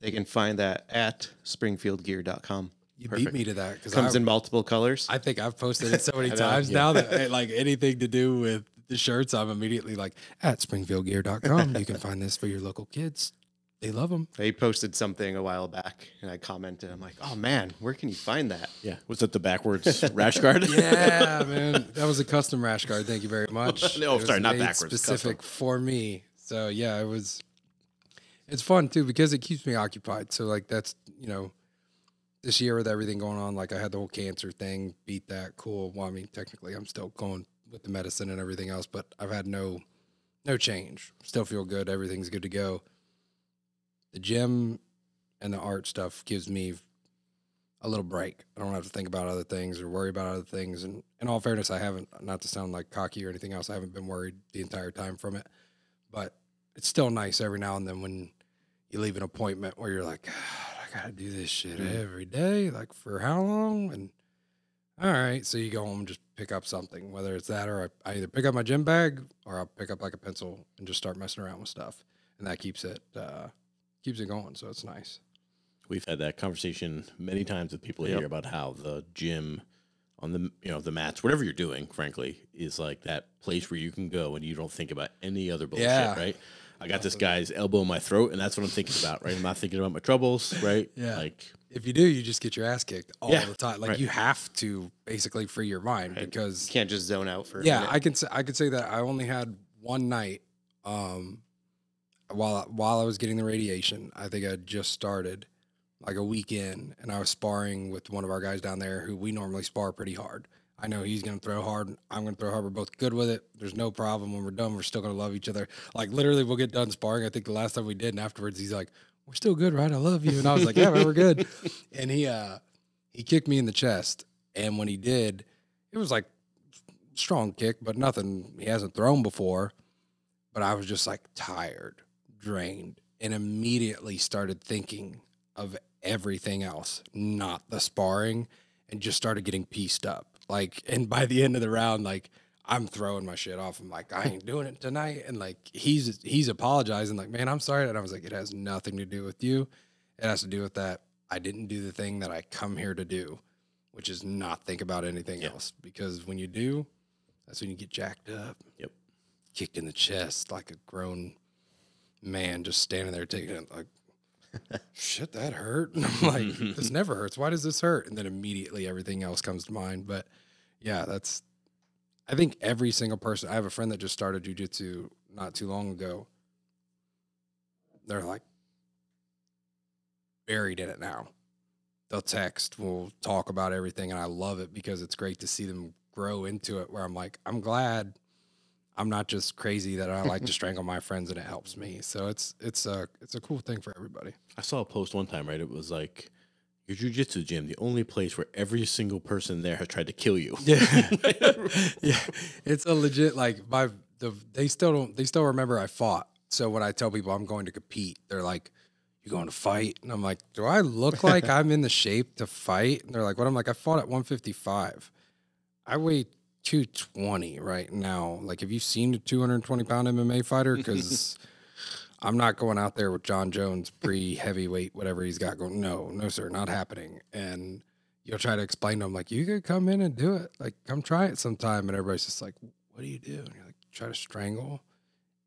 They can find that at springfieldgear.com. You Perfect. beat me to that because Comes in multiple colors. I think I've posted it so many know, times yeah. now that like anything to do with the shirts, I'm immediately like at springfieldgear.com. You can find this for your local kids. They love them. They posted something a while back, and I commented. I'm like, oh, man, where can you find that? Yeah. Was that the backwards rash guard? Yeah, man. That was a custom rash guard. Thank you very much. No, It was sorry, not made backwards, Specific for me. So yeah, it's fun too because it keeps me occupied. So like that's, this year with everything going on, like I had the whole cancer thing, beat that, cool. Well, I mean, technically I'm still going with the medicine and everything else, but I've had no change. Still feel good. Everything's good to go. The gym and the art stuff gives me a little break. I don't have to think about other things or worry about other things. And in all fairness, I haven't, not to sound like cocky or anything else, I haven't been worried the entire time from it. But it's still nice every now and then when you leave an appointment where you're like, God, I got to do this shit every day. Like for how long? And all right. So you go home and just pick up something, whether it's that or I either pick up my gym bag or I'll pick up like a pencil and just start messing around with stuff. And that keeps it going. So it's nice. We've had that conversation many times with people here about how the gym on the, the mats, whatever you're doing, frankly, is like that place where you can go and you don't think about any other bullshit, right? I got this guy's elbow in my throat, and that's what I'm thinking about, right? I'm not thinking about my troubles, right? Yeah. Like, if you do, you just get your ass kicked all the time. Like you have to basically free your mind because you can't just zone out for. I could say that I only had one night while I was getting the radiation. I think I just started like a week in, and I was sparring with one of our guys down there who we normally spar pretty hard. I know he's going to throw hard. I'm going to throw hard. We're both good with it. There's no problem. When we're done, we're still going to love each other. Like, literally, we'll get done sparring. I think the last time we did, and afterwards, he's like, we're still good, right? I love you. And I was like, yeah, man, we're good. And he kicked me in the chest. And when he did, it was like strong kick, but nothing he hasn't thrown before. But I was just like tired, drained, and immediately started thinking of everything else, not the sparring, and just started getting pieced up. Like, and by the end of the round, like, I'm throwing my shit off. I'm like, I ain't doing it tonight. And like, he's apologizing, like, man, I'm sorry. And I was like, it has nothing to do with you. It has to do with that I didn't do the thing that I come here to do, which is not think about anything else. Because when you do, that's when you get jacked up. Yep. Kicked in the chest like a grown man just standing there taking it like, shit, that hurt. And I'm like, this never hurts. Why does this hurt? And then immediately everything else comes to mind. But yeah, I think every single person, I have a friend that just started Jiu Jitsu not too long ago. They're like buried in it now. They'll text, we'll talk about everything. And I love it because it's great to see them grow into it where I'm like, I'm glad I'm not just crazy that I like to strangle my friends and it helps me. So it's a cool thing for everybody. I saw a post one time, right? It was like, your jiu-jitsu gym, the only place where every single person there has tried to kill you. Yeah. Yeah. It's a legit, like, they still remember I fought. So when I tell people I'm going to compete, they're like, you going to fight? And I'm like, do I look like I'm in the shape to fight? And they're like, what? I'm like, I fought at 155. I weigh 220 right now. Like, have you seen a 220-pound MMA fighter? Because I'm not going out there with John Jones pre-heavyweight, whatever he's got going. No, sir, not happening. And you'll try to explain to them, like, you could come in and do it. Like, come try it sometime. And everybody's just like, what do you do? And you're like, try to strangle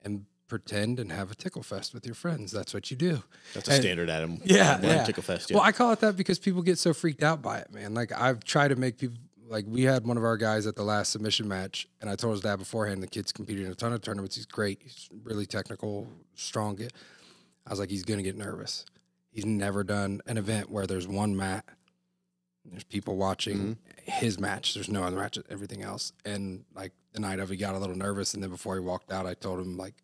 and pretend and have a tickle fest with your friends. That's what you do. That's a standard Adam. Yeah. Tickle fest. Yeah. Well, I call it that because people get so freaked out by it, man. Like, I've tried to make people, like, we had one of our guys at the last submission match, and I told his dad beforehand, the kid's competed in a ton of tournaments. He's great. He's really technical, strong. I was like, he's going to get nervous. He's never done an event where there's one mat, there's people watching his match. There's no other match, everything else. And, like, the night of, he got a little nervous, and then before he walked out, I told him, like,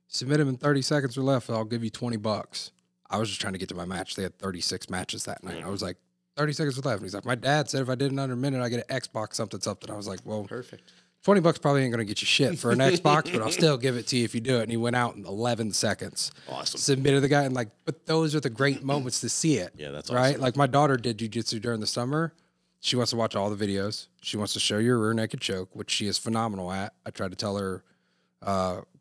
submit him in 30 seconds or left, I'll give you $20. I was just trying to get to my match. They had 36 matches that night. I was like, 30 seconds left. And he's like, my dad said if I did it under a minute, I get an Xbox something. I was like, well, perfect. $20 probably ain't going to get you shit for an Xbox, but I'll still give it to you if you do it. And he went out in 11 seconds. Awesome. Submitted the guy. And like, but those are the great moments to see it. Yeah, that's right. Awesome. Like, my daughter did jiu-jitsu during the summer. She wants to watch all the videos. She wants to show you a rear naked choke, which she is phenomenal at. I tried to tell her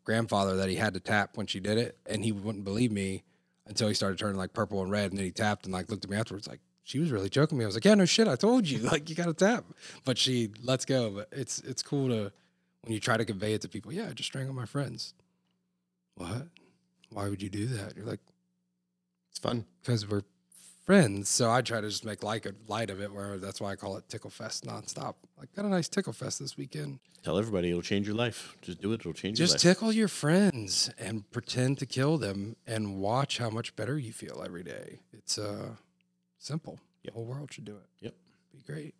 grandfather that he had to tap when she did it, and he wouldn't believe me until he started turning like purple and red, and then he tapped and like looked at me afterwards like, she was really choking me. I was like, yeah, no shit, I told you, like, you got to tap. But she lets go. But it's cool to, when you try to convey it to people, yeah, I just strangled my friends. What? Why would you do that? You're like, it's fun. Because we're friends. So I try to just make light of it, where that's why I call it Tickle Fest nonstop. Like, got a nice Tickle Fest this weekend. Tell everybody it'll change your life. Just do it. It'll change your life. Just tickle your friends and pretend to kill them and watch how much better you feel every day. It's simple. Yep. The whole world should do it. Yep. Be great.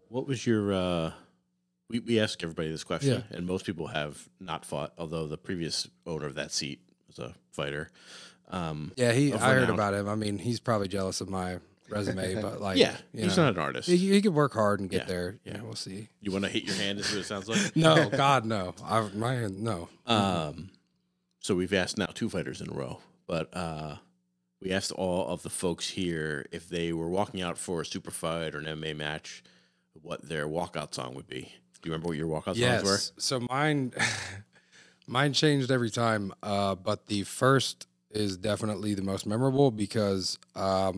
What was your, we ask everybody this question, and most people have not fought, although the previous owner of that seat was a fighter. Yeah, I heard about him. I mean, he's probably jealous of my resume, but like, he's not an artist. He could work hard and get there. Yeah, we'll see. You want to hit your hand is what it sounds like? No, God, no. My hand, no. So we've asked now 2 fighters in a row, but we asked all of the folks here if they were walking out for a super fight or an MMA match, what their walkout song would be. Do you remember what your walkout songs were? So mine changed every time, but the first is definitely the most memorable because I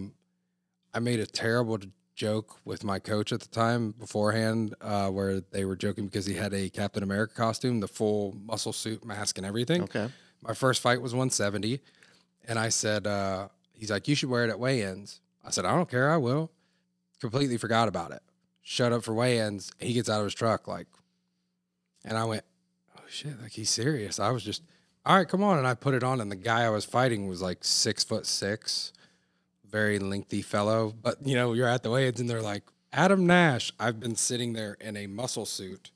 made a terrible joke with my coach at the time beforehand, where they were joking because he had a Captain America costume, the full muscle suit, mask, and everything. Okay. My first fight was 170, and I said, he's like, you should wear it at weigh-ins. I said, I don't care, I will. Completely forgot about it. Showed up for weigh-ins. He gets out of his truck, like, and I went, oh shit, like he's serious. I was just, all right, come on. And I put it on, and the guy I was fighting was like 6'6", very lengthy fellow. But you know, you're at the weigh-ins, and they're like, Adam Nash. I've been sitting there in a muscle suit.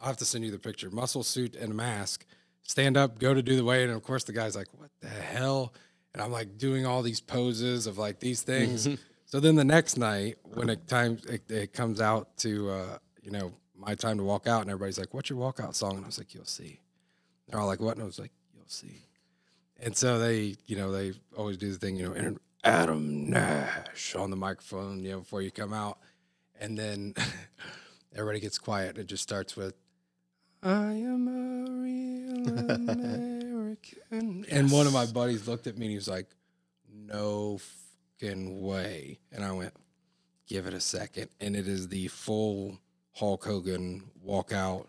I'll have to send you the picture. Muscle suit and a mask. Stand up, go to do the weigh-in, and of course the guy's like, what the hell? And I'm like doing all these poses of like these things. So then the next night, when it comes out to, you know, my time to walk out, and everybody's like, what's your walkout song? And I was like, you'll see. They're all like, what? And I was like, you'll see. And so they, you know, they always do the thing, you know, and Adam Nash on the microphone, you know, before you come out. And then everybody gets quiet, and it just starts with, I am a real American. Yes. And one of my buddies looked at me, and he was like, no fucking way. And I went, give it a second. And it is the full Hulk Hogan walkout,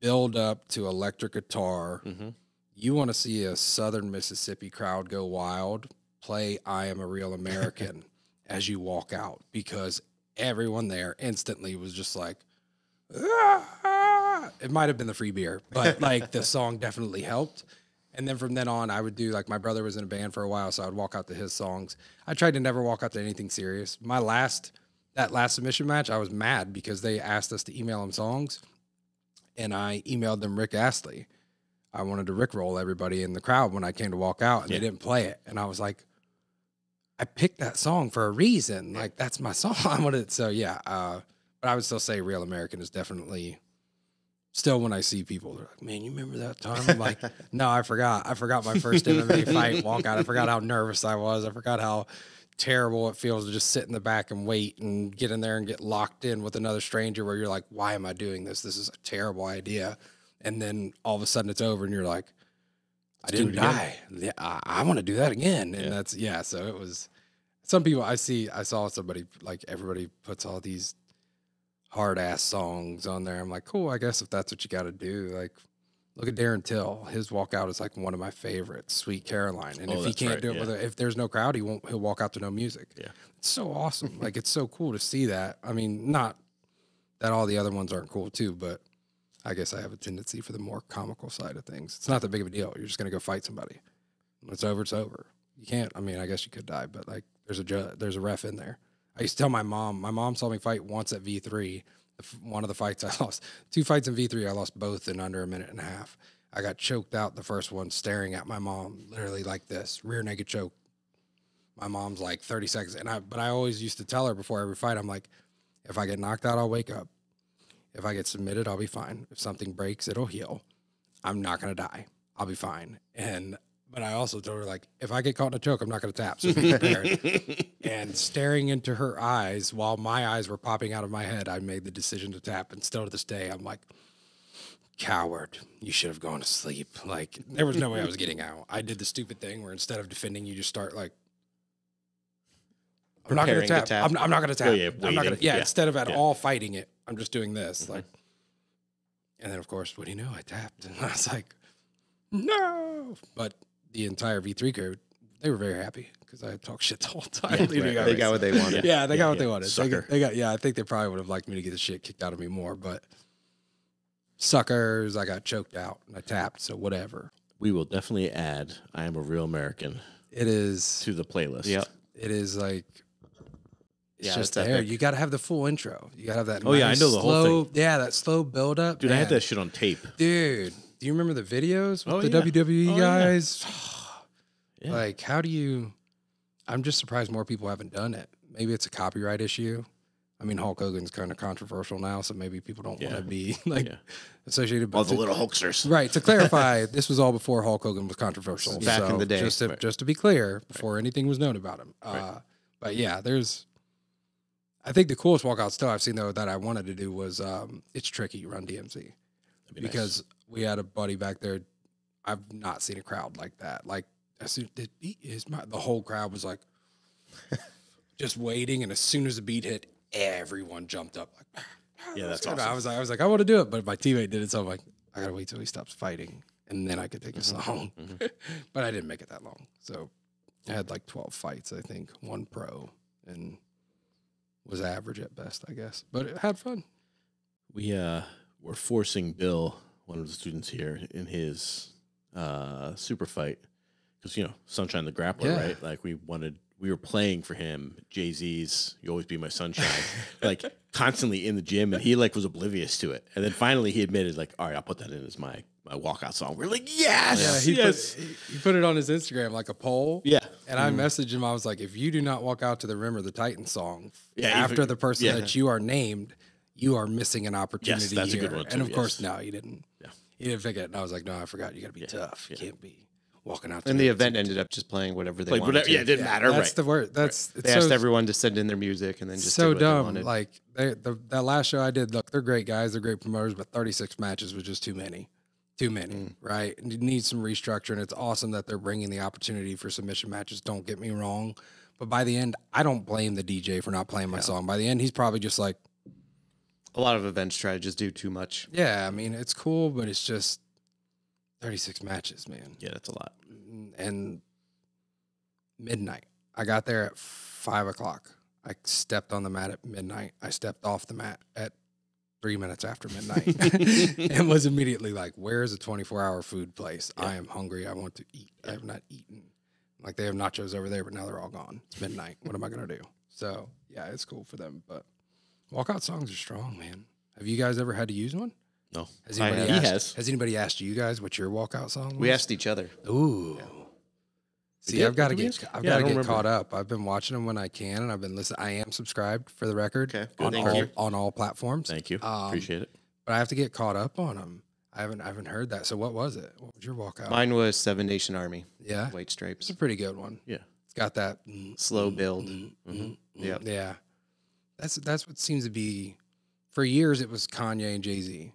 build up to electric guitar. Mm-hmm. You want to see a Southern Mississippi crowd go wild, play I Am a Real American as you walk out, because everyone there instantly was just like, ah! It might have been the free beer, but like the song definitely helped. And then from then on, I would do, like, my brother was in a band for a while, so I would walk out to his songs. I tried to never walk out to anything serious. That last submission match, I was mad because they asked us to email them songs, and I emailed them Rick Astley. I wanted to Rickroll everybody in the crowd when I came to walk out, and they didn't play it. And I was like, I picked that song for a reason. Like, that's my song. I wanted, so yeah. But I would still say Real American is definitely, still when I see people, they're like, man, you remember that time? I'm like, no, I forgot. I forgot my first MMA fight, walkout. I forgot how nervous I was. I forgot how terrible it feels to just sit in the back and wait and get in there and get locked in with another stranger where you're like, why am I doing this? This is a terrible idea. And then all of a sudden it's over and you're like, I didn't die. Yeah, I want to do that again. And that's, so it was, some people I saw somebody, like, everybody puts all these hard ass songs on there. I'm like, cool, I guess if that's what you got to do. Like, look at Darren Till. His walkout is like one of my favorites, Sweet Caroline. And if he can't do it if there's no crowd, he'll walk out to no music. Yeah. It's so awesome. Like, it's so cool to see that. I mean, not that all the other ones aren't cool too, but I guess I have a tendency for the more comical side of things. It's not that big of a deal. You're just going to go fight somebody. When it's over, it's over. You can't, I mean, I guess you could die, but like, there's a ref in there. I used to tell my mom saw me fight once at V3. One of the fights I lost, 2 fights in V3, I lost both in under a minute and a half. I got choked out the first one staring at my mom, literally like this, rear naked choke. My mom's like 30 seconds. But I always used to tell her before every fight, I'm like, if I get knocked out, I'll wake up. If I get submitted, I'll be fine. If something breaks, it'll heal. I'm not going to die. I'll be fine. But I also told her, like, if I get caught in a choke, I'm not going to tap. So be prepared. And staring into her eyes while my eyes were popping out of my head, I made the decision to tap. And still to this day, I'm like, coward, you should have gone to sleep. Like, there was no way I was getting out. I did the stupid thing where instead of defending, you just start like, I'm not going to tap. I'm not going to tap. I'm not going to. Instead of all fighting it, I'm just doing this. Like, and then of course, what do you know? I tapped, and I was like, no. But the entire V3 crew, they were very happy because I had talked shit the whole time. Yeah, they got what they wanted. Yeah, they got what they wanted. They got. Yeah, I think they probably would have liked me to get the shit kicked out of me more, but suckers, I got choked out and I tapped. So whatever. We will definitely add "I Am a Real American." It is to the playlist. Yep. It is like. It's just there. Epic. You got to have the full intro. You got to have that. Oh, nice, I know the whole thing. Yeah, that slow build up. Dude, I had that shit on tape. Dude, do you remember the videos with the WWE guys? Yeah. Like, how do you... I'm just surprised more people haven't done it. Maybe it's a copyright issue. I mean, Hulk Hogan's kind of controversial now, so maybe people don't want to be Yeah. associated. But All the little Hulksters. right, to clarify, this was all before Hulk Hogan was controversial. Back in the day. Just to be clear, before anything was known about him. But yeah, I think the coolest walkout still I've seen though that I wanted to do was it's tricky Run DMC because we had a buddy back there. I've not seen a crowd like that. Like as soon the whole crowd was like just waiting, and as soon as the beat hit, everyone jumped up. Like, Yeah, that's good. awesome. I was like, I want to do it, but my teammate did it, so I'm like, I gotta wait till he stops fighting, and then I could take a song. But I didn't make it that long, so I had like 12 fights, I think, 1 pro, and was average at best, I guess. But it had fun. We were forcing Bill, one of the students here, in his super fight because Sunshine the Grappler, right? Like we were playing for him Jay-Z's "You Always Be My Sunshine," like constantly in the gym, and he like was oblivious to it. And then finally he admitted, like, all right, I'll put that in as my walkout song. We're like, yes, He put it on his Instagram like a poll. Yeah. And I messaged him. I was like, if you do not walk out to the Rim of the Titan song Yeah, after the person yeah. that you are named, you are missing an opportunity. Yes, that's a here. good one, too, And of yes. course, no, he didn't. Yeah. He didn't pick it. And I was like, no, I forgot. You got to be tough. You can't be walking out. And the event ended up just playing whatever they Like wanted. whatever, yeah, it didn't matter, That's right? the word. That's They asked everyone to send in their music and then just so did what they dumb. wanted. Like that last show I did, look, they're great guys, they're great promoters, but 36 matches was just too many, right? And you need some restructure, and it's awesome that they're bringing the opportunity for submission matches. Don't get me wrong, but by the end, I don't blame the DJ for not playing my song. By the end, he's probably just like, A lot of events try to just do too much. yeah, I mean, it's cool, but it's just 36 matches, man. Yeah, that's a lot. And midnight, I got there at 5 o'clock. I stepped on the mat at midnight. I stepped off the mat at 3 minutes after midnight and was immediately like, where is a 24-hour food place? Yeah. I am hungry. I want to eat. I have not eaten. Like, they have nachos over there, but now they're all gone. It's midnight. What am I going to do? So, yeah, it's cool for them. But walkout songs are strong, man. Have you guys ever had to use one? No. Has I anybody, have. He asked, has anybody asked you guys what your walkout song was? We asked each other. Ooh. See, did? I've got to Did we get ask? I've Yeah, I got to don't get remember. caught up. I've been watching them when I can, and I've been listening. I am subscribed, for the record, Okay, good. on Thank all you. on all platforms. Thank you. Appreciate it. But I have to get caught up on them. I haven't heard that. So what was it? What was your walkout? Mine was Seven Nation Army, Yeah, White it's Stripes. a pretty good one. Yeah. It's got that Slow build. Yeah, Yep. yeah. That's what seems to be. For years, it was Kanye and Jay-Z.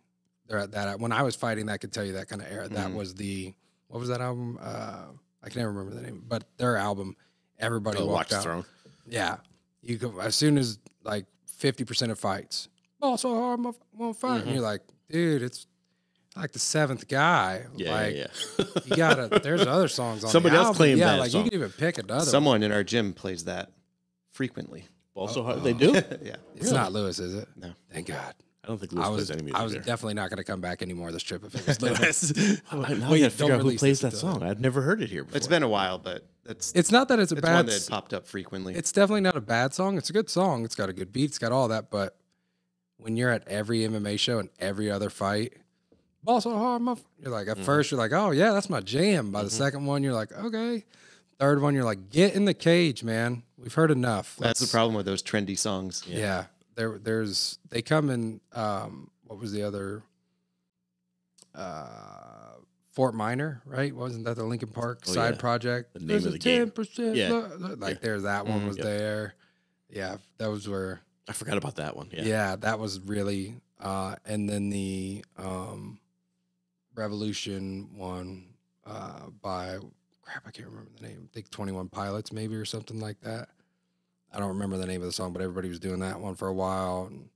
They're at that. When I was fighting, that could tell you that kind of era. That was what was that album? I can never remember the name, but their album, everybody Watch walked the out. Throne. Yeah, you go as soon as like 50% of fights. Oh, so hard, won't fight. And you're like, dude, it's like the 7th guy. Yeah, like, yeah. you gotta. There's other songs on Somebody the else album. claimed Yeah, that like song. you can even pick another. Someone in our gym plays that frequently. Also, hard. They do? Yeah. It's not Lewis, is it? No. Thank God. I don't think Lewis plays any music I was there. definitely not going to come back anymore this trip if it was Lewis. Now Wait, I gotta don't figure out who release plays this that until- song. I've never heard it here before. It's been a while, but it's It's not that it's a one bad. that popped up frequently. It's definitely not a bad song. It's a good song. It's got a good beat. It's got all that. But when you're at every MMA show and every other fight, ball so hard, you're like, at first, you're like, oh, yeah, that's my jam. By the second one, you're like, okay. Third one, you're like, get in the cage, man. We've heard enough. That's the problem with those trendy songs. Yeah. They come in, what was the other? Fort Minor, right? Wasn't that the Lincoln Park side yeah. project? The name of There's the a game. 10%. Yeah. Like there's that one was Yep. there. Yeah, that was where. I forgot about that one. Yeah. Yeah, that was really. And then the Revolution one by crap, I can't remember the name. I think 21 Pilots maybe or something like that. I don't remember the name of the song, but everybody was doing that one for a while. And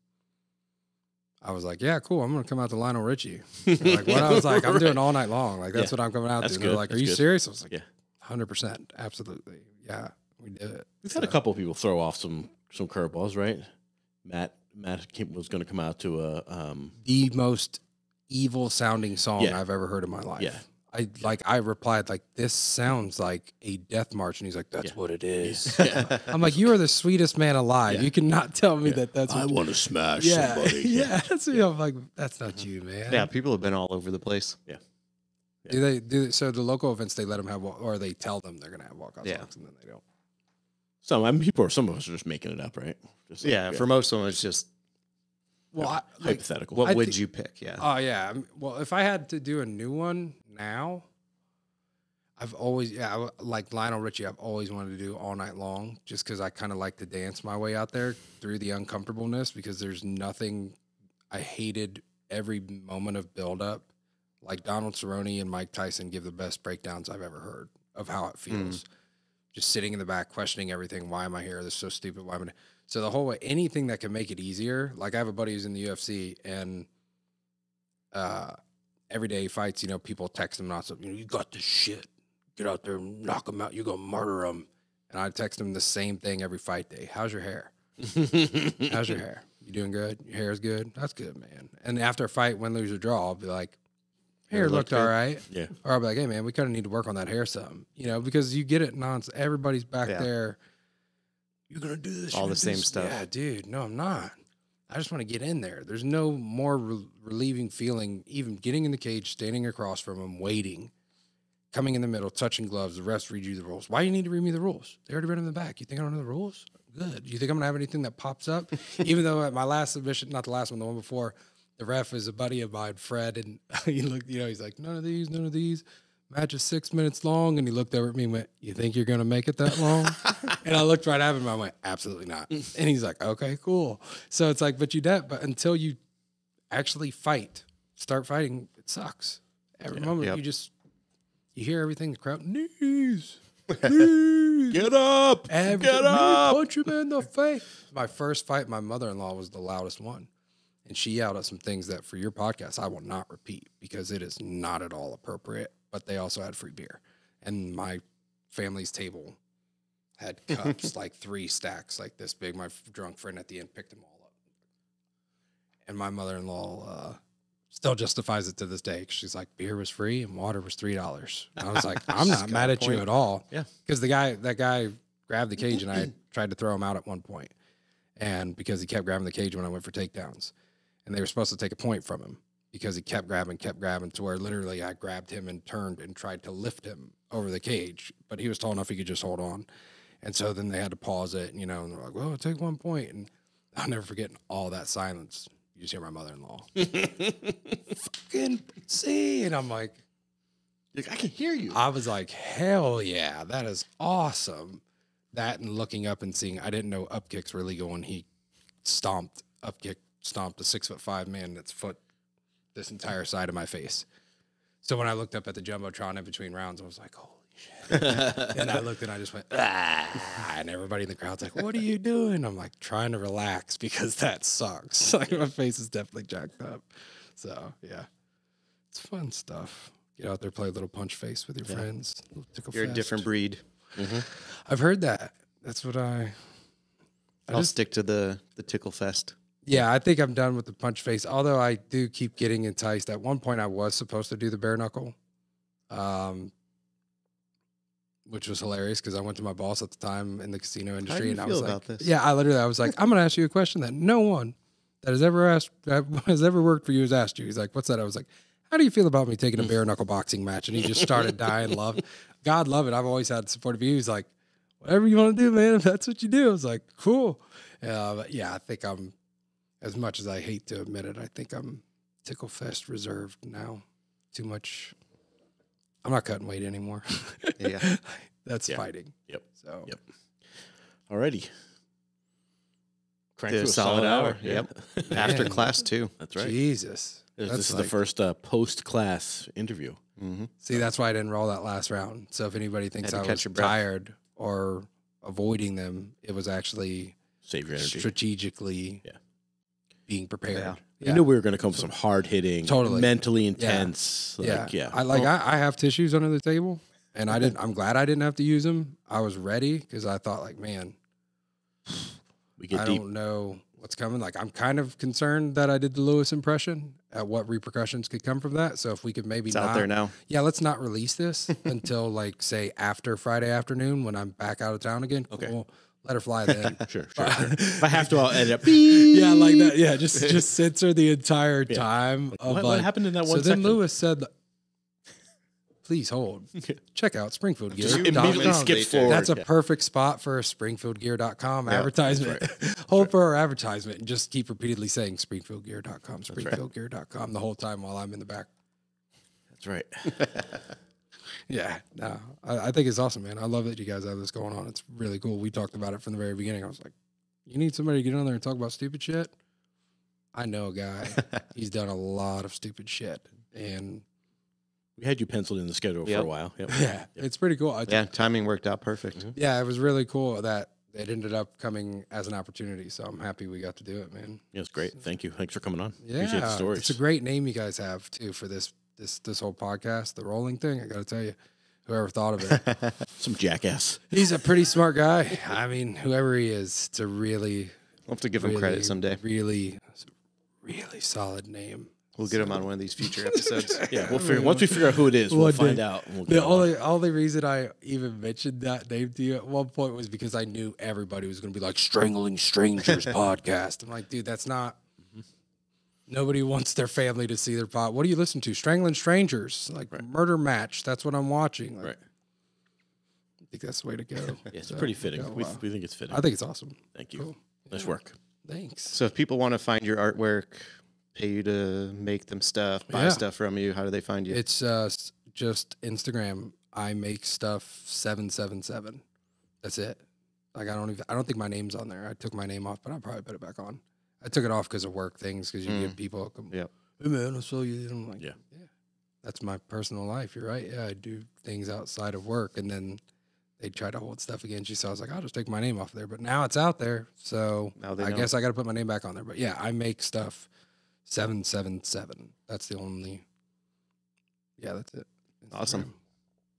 I was like, yeah, cool. I'm going to come out to Lionel Richie. Like, what I was like, I'm doing all night long. Like, that's Yeah. what I'm coming out That's to. And they're good. like, are That's you good. serious? I was like, Yeah. 100%. Absolutely. Yeah, we did it. We've had a couple of people throw off some curveballs, right? Matt was going to come out to a The most evil sounding song Yeah. I've ever heard in my life. Yeah. I replied like, this sounds like a death march. And he's like, that's Yeah. what it is. Yeah. I'm like, you are the sweetest man alive. Yeah. You cannot tell me that that's I what want to smash yeah. somebody. Yeah. That's me. I'm like, that's not you, man. Yeah, people have been all over the place. Do they so the local events they let them have or they tell them they're gonna have walkout Yeah. songs and then they don't. Some of us are just making it up, right? Just Yeah, for most of them, it's just Well, hypothetical. what would you pick? Yeah. Oh yeah. Well, if I had to do a new one now, I've always like Lionel Richie. I've always wanted to do all night long, just because I kind of like to dance my way out there through the uncomfortableness. Because there's nothing I hated every moment of buildup. Like Donald Cerrone and Mike Tyson give the best breakdowns I've ever heard of how it feels. Just sitting in the back, questioning everything. Why am I here? This is so stupid. Why am I? So the whole way, anything that can make it easier. Like I have a buddy who's in the UFC, and every day he fights, people text him not so, you got this shit. Get out there and knock him out. You're going to murder him. And I text him the same thing every fight day. How's your hair? How's your hair? You doing good? Your hair's good? That's good, man. And after a fight, win, lose, or draw, I'll be like, hair looked all right. Yeah. Or I'll be like, hey, man, we kind of need to work on that hair some. Because you get it nonsense. Everybody's back there. You're going to do this. All the same stuff. Yeah, dude. No, I'm not. I just want to get in there. There's no more relieving feeling, even getting in the cage, standing across from him, waiting. Coming in the middle, touching gloves, the refs read you the rules. Why do you need to read me the rules? They already read them in the back. You think I don't know the rules? Good. You think I'm going to have anything that pops up? Even though at my last submission, not the last one, the one before, the ref is a buddy of mine, Fred, and he looked, he's like, none of these. Match is 6 minutes long. And he looked over at me and went, you think you're going to make it that long? And I looked right at him and I went, absolutely not. And he's like, okay, cool. So it's like, but until you actually start fighting, it sucks. Every moment you hear everything, the crowd, knees, get up, get up, punch him in the face. My first fight, my mother-in-law was the loudest one. And she yelled at some things that for your podcast, I will not repeat because it is not at all appropriate, but they also had free beer. And my family's table had cups, like 3 stacks, like this big. My drunk friend at the end picked them all up. And my mother-in-law, still justifies it to this day. She's like, beer was free and water was $3. And I was like, I'm not mad at you at all. Yeah. Because that guy grabbed the cage and I tried to throw him out at one point. And because he kept grabbing the cage when I went for takedowns. And they were supposed to take a point from him because he kept grabbing to where literally I grabbed him and turned and tried to lift him over the cage. But he was tall enough he could just hold on. And so then they had to pause it, and they're like, well, take 1 point. And I'll never forget all that silence. You just hear my mother-in-law. Fucking see. And I'm like, I can hear you. I was like, hell yeah, that is awesome. That and looking up and seeing, I didn't know up kicks were legal, and he stomped a 6'5" man that's foot this entire side of my face. So when I looked up at the Jumbotron in between rounds, I was like, holy shit. And I looked and I just went, and everybody in the crowd's like, what are you doing? I'm like, trying to relax because that sucks. Like my face is definitely jacked up. So yeah, it's fun stuff. Get out there, play a little punch face with your friends. You're a different breed. Mm-hmm. I've heard that. That's what I'll stick to the tickle fest. Yeah, I think I'm done with the punch face, although I do keep getting enticed. At one point, I was supposed to do the bare knuckle, which was hilarious because I went to my boss at the time in the casino industry, and I was like, I was like, I'm going to ask you a question that no one that has ever worked for you has asked you. He's like, what's that? I was like, how do you feel about me taking a bare knuckle boxing match? And he just started dying love. God love it. I've always had supportive views. He's like, whatever you want to do, man, if that's what you do. I was like, cool. But yeah, I think I'm, as much as I hate to admit it, I think I'm tickle fest reserved now. Too much. I'm not cutting weight anymore. Yeah. That's fighting. Yep. So. Yep. Alrighty. Crank through a solid hour. Yep. After class too. That's right. Jesus. This is the first post-class interview. Mm-hmm. See, that's why I didn't roll that last round. So if anybody thinks I was tired or avoiding them, it was actually save your energy. Strategically being prepared. Yeah. You knew we were going to come with some hard-hitting, mentally intense. I have tissues under the table, and I'm glad I didn't have to use them. I was ready because I thought, like, man, I don't know what's coming. Like, I'm kind of concerned that I did the Lewis impression at what repercussions could come from that. So if we could maybe it's out there now. Yeah, let's not release this until, like, say, after Friday afternoon when I'm back out of town again. Okay. Cool. Let her fly then. Sure. If I have to, I'll edit up. Yeah, like that. Yeah, just censor the entire time. Like, what happened in that 1 second? So then Lewis said, please hold. Check out Springfield Gear. Just immediately skip forward. That's a perfect spot for a SpringfieldGear.com advertisement. Hold for our advertisement and just keep repeatedly saying SpringfieldGear.com, SpringfieldGear.com the whole time while I'm in the back. That's right. Yeah, no, I think it's awesome, man. I love that you guys have this going on. It's really cool. We talked about it from the very beginning. I was like, you need somebody to get on there and talk about stupid shit? I know a guy. He's done a lot of stupid shit. And we had you penciled in the schedule for a while. Yep. Yeah, it's pretty cool. Timing worked out perfect. Yeah, it was really cool that it ended up coming as an opportunity. So I'm happy we got to do it, man. Yeah, it's great. Thank you. Thanks for coming on. Yeah, appreciate the stories. It's a great name you guys have, too, for this whole podcast, the rolling thing. I got to tell you, whoever thought of it. Some jackass. He's a pretty smart guy. I mean, whoever he is, it's a really... We'll have to give him credit someday. Really solid name. We'll get him on one of these future episodes. Yeah, we'll figure. Once we figure out who it is, we'll find out. And we'll get the only reason I even mentioned that name to you at one point was because I knew everybody was going to be like, Strangling Strangers podcast. I'm like, dude, that's not... Nobody wants their family to see their pod. What do you listen to? Strangling Strangers, like Murder Match. That's what I'm watching. Like, I think that's the way to go. Yeah, it's pretty fitting. We think it's fitting. I think it's awesome. Thank you. Cool. Nice work. Thanks. So if people want to find your artwork, pay you to make them stuff, buy stuff from you, how do they find you? It's just Instagram. I make stuff 777. That's it. Like I don't think my name's on there. I took my name off, but I'll probably put it back on. I took it off because of work things, because you get people, hey man, I'll show you. And I'm like, yeah, that's my personal life. You're right. Yeah, I do things outside of work. And then they try to hold stuff against you. So I was like, I'll just take my name off there. But now it's out there. So I guess I got to put my name back on there. But yeah, I make stuff 777. That's the only, that's it. Instagram. Awesome.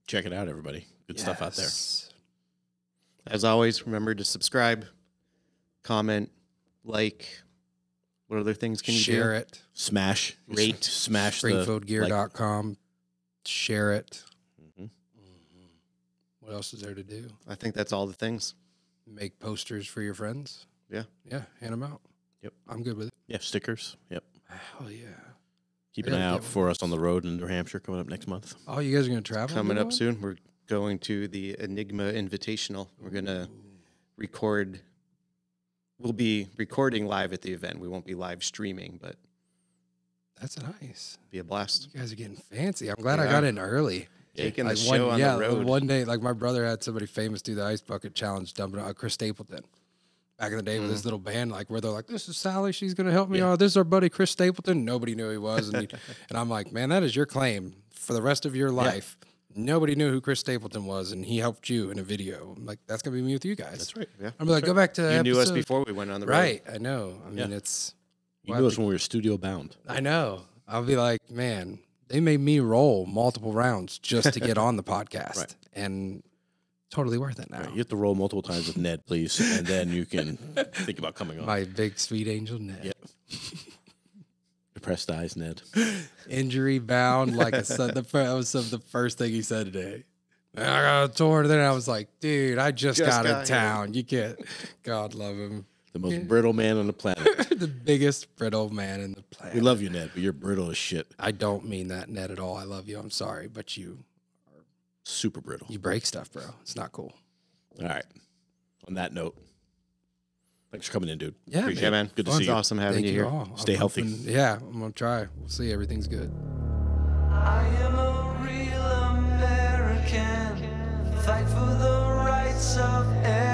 Check it out, everybody. Good stuff out there. As always, remember to subscribe, comment, like. What other things can you do? Share it. Smash. Rate. Smash SpringfieldGear.com. Share it. What else is there to do? I think that's all the things. Make posters for your friends. Yeah. Yeah, hand them out. Yep. I'm good with it. Yeah, stickers. Yep. Hell yeah. Keep an eye out for us on the road in New Hampshire coming up next month. Oh, you guys are going to travel? Coming up soon. We're going to the Enigma Invitational. We're going to record... We'll be recording live at the event. We won't be live streaming, but that's nice. Be a blast. You guys are getting fancy. I'm glad I got in early. Taking the show on the road. One day, like my brother had somebody famous do the ice bucket challenge, dumping out Chris Stapleton. Back in the day with this little band, like where they're like, "This is Sally. She's gonna help me. Oh, this is our buddy Chris Stapleton." Nobody knew who he was, and I'm like, man, that is your claim for the rest of your life. Nobody knew who Chris Stapleton was, and he helped you in a video. I'm like, that's going to be me with you guys. That's right. Yeah. I'm like, go back to You knew us before we went on the road. Right. I know. I mean, it's... You knew us when we were studio bound. I know. I'll be like, man, they made me roll multiple rounds just to get on the podcast. And totally worth it now. Right. You have to roll multiple times with Ned, please, and then you can think about coming on. My big sweet angel Ned. Yep. Depressed eyes, Ned. Injury bound, like that was the first thing he said today. I got a tour. Then I was like, dude, I just got in town. You can't. God love him. The most brittle man on the planet. The biggest brittle man in the planet. We love you, Ned, but you're brittle as shit. I don't mean that, Ned, at all. I love you. I'm sorry, but you are super brittle. You break stuff, bro. It's not cool. All right. On that note, thanks for coming in, dude. Yeah, man. Good to see you. Awesome having you here. Stay healthy. Yeah, I'm going to try. We'll see. Everything's good. I am a real American. Fight for the rights of everyone.